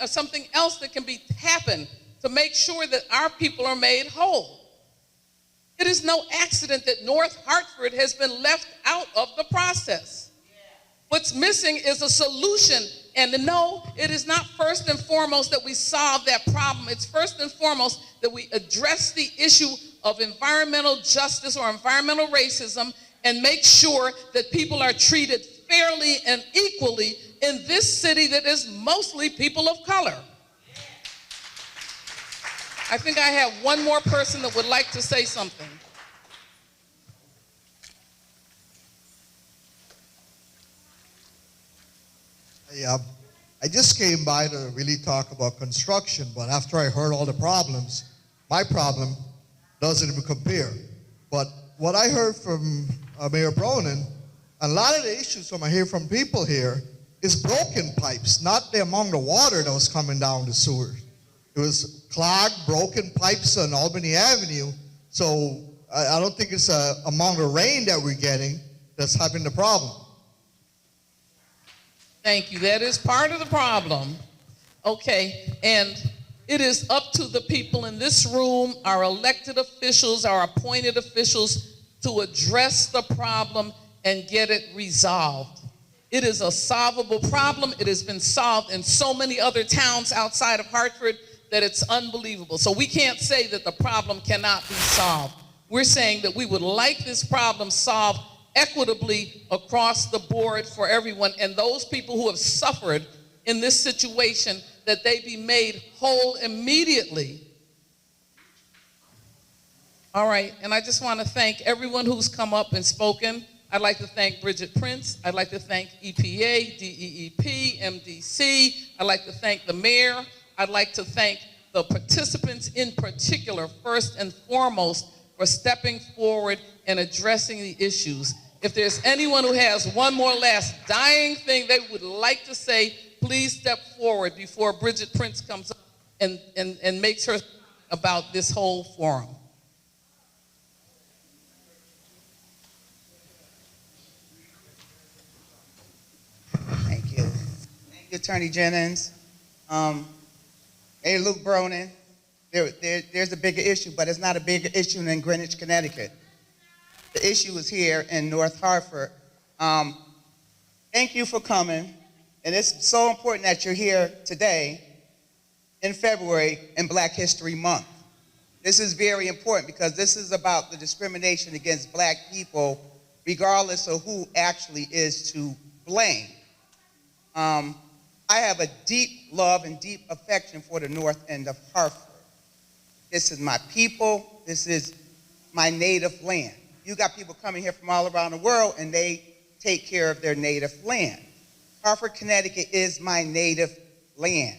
something else that can be happen to make sure that our people are made whole. It is no accident that North Hartford has been left out of the process. What's missing is a solution. And no, it is not first and foremost that we solve that problem. It's first and foremost that we address the issue of environmental justice or environmental racism and make sure that people are treated fairly and equally in this city that is mostly people of color. I think I have one more person that would like to say something. I just came by to really talk about construction, but after I heard all the problems, my problem doesn't even compare. But what I heard from Mayor Bronin, a lot of the issues I hear from people here is broken pipes, not the amount of water that was coming down the sewer. It was clogged, broken pipes on Albany Avenue. So I don't think it's the amount of rain that we're getting that's having the problem. Thank you. That is part of the problem. Okay, and it is up to the people in this room, our elected officials, our appointed officials, to address the problem and get it resolved. It is a solvable problem. It has been solved in so many other towns outside of Hartford that it's unbelievable. So we can't say that the problem cannot be solved. We're saying that we would like this problem solved equitably across the board for everyone, and those people who have suffered in this situation, that they be made whole immediately. All right, and I just want to thank everyone who's come up and spoken. I'd like to thank Bridget Prince. I'd like to thank EPA, DEEP, MDC. I'd like to thank the mayor. I'd like to thank the participants in particular, first and foremost, for stepping forward and addressing the issues. If there's anyone who has one more last dying thing they would like to say, please step forward before Bridget Prince comes up and makes her about this whole forum. Thank you. Thank you, Attorney Jennings. Hey, Luke Bronin, there's a bigger issue, but it's not a bigger issue in Greenwich, Connecticut. The issue is here in North Hartford. Thank you for coming, and it's so important that you're here today in February in Black History Month. This is very important because this is about the discrimination against Black people, regardless of who actually is to blame. I have a deep love and deep affection for the North End of Hartford. This is my people. This is my native land. You got people coming here from all around the world, and they take care of their native land. Hartford, Connecticut is my native land.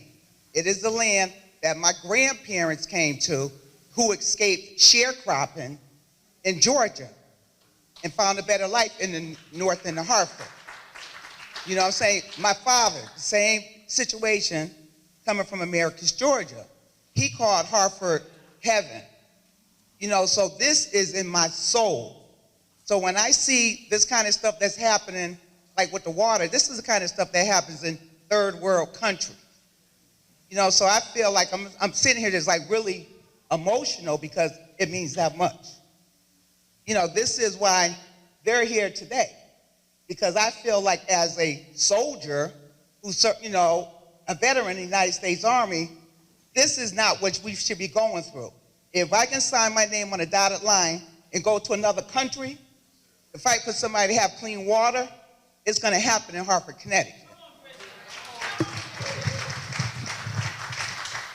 It is the land that my grandparents came to, who escaped sharecropping in Georgia and found a better life in the North End of Hartford. You know what I'm saying? My father, same situation, coming from Americus, Georgia. He called Hartford heaven. You know, so this is in my soul. So when I see this kind of stuff that's happening, like with the water, this is the kind of stuff that happens in third world countries. You know, so I feel like I'm sitting here just like really emotional because it means that much. You know, this is why they're here today. Because I feel like as a soldier who's, you know, a veteran in the United States Army, this is not what we should be going through. If I can sign my name on a dotted line and go to another country to fight for somebody to have clean water, it's going to happen in Hartford, Connecticut.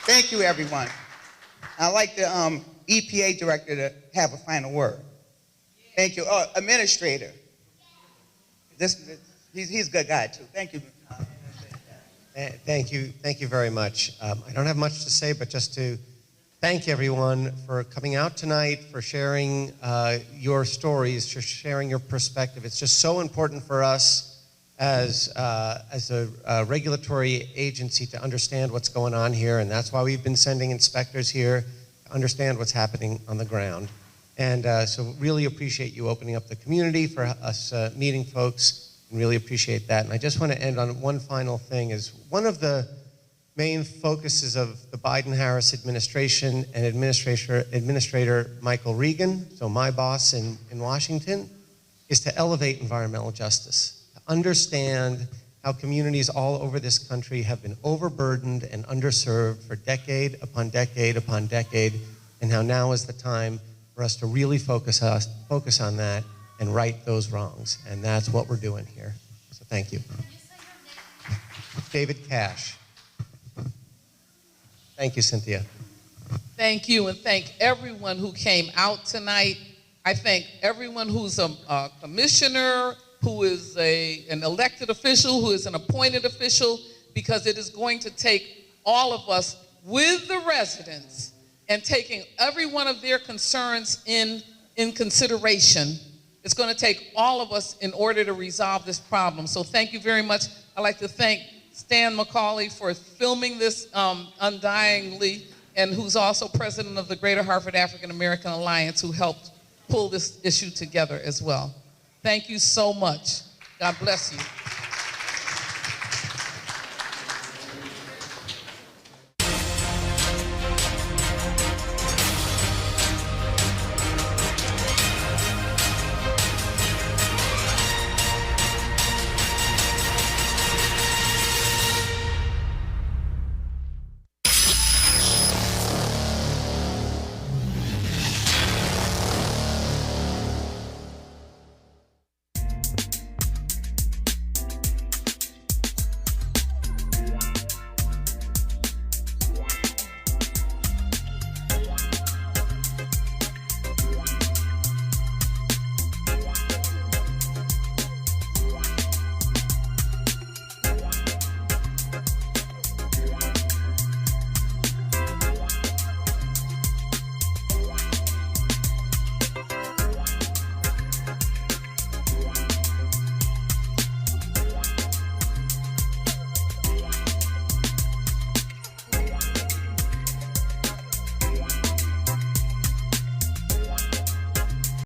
Thank you, everyone. I'd like the EPA director to have a final word. Thank you. Oh, administrator. He's a good guy, too. Thank you. Thank you very much. I don't have much to say, but just to thank everyone for coming out tonight, for sharing your stories, for sharing your perspective. It's just so important for us as a regulatory agency to understand what's going on here, and that's why we've been sending inspectors here to understand what's happening on the ground. And so really appreciate you opening up the community for us meeting folks, and really appreciate that. And I just want to end on one final thing. Is one of the main focuses of the Biden-Harris administration and Administrator Michael Regan, so my boss in Washington, is to elevate environmental justice, to understand how communities all over this country have been overburdened and underserved for decade upon decade upon decade, and how now is the time for us to really focus on that and right those wrongs. And that's what we're doing here. So thank you. David Cash. Thank you, Cynthia. Thank you, and thank everyone who came out tonight. I thank everyone who's a commissioner, who is an elected official, who is an appointed official, because it is going to take all of us with the residents and taking every one of their concerns in consideration. It's going to take all of us in order to resolve this problem. So thank you very much. I'd like to thank Stan McCauley for filming this undyingly, and who's also president of the Greater Hartford African American Alliance, who helped pull this issue together as well. Thank you so much. God bless you.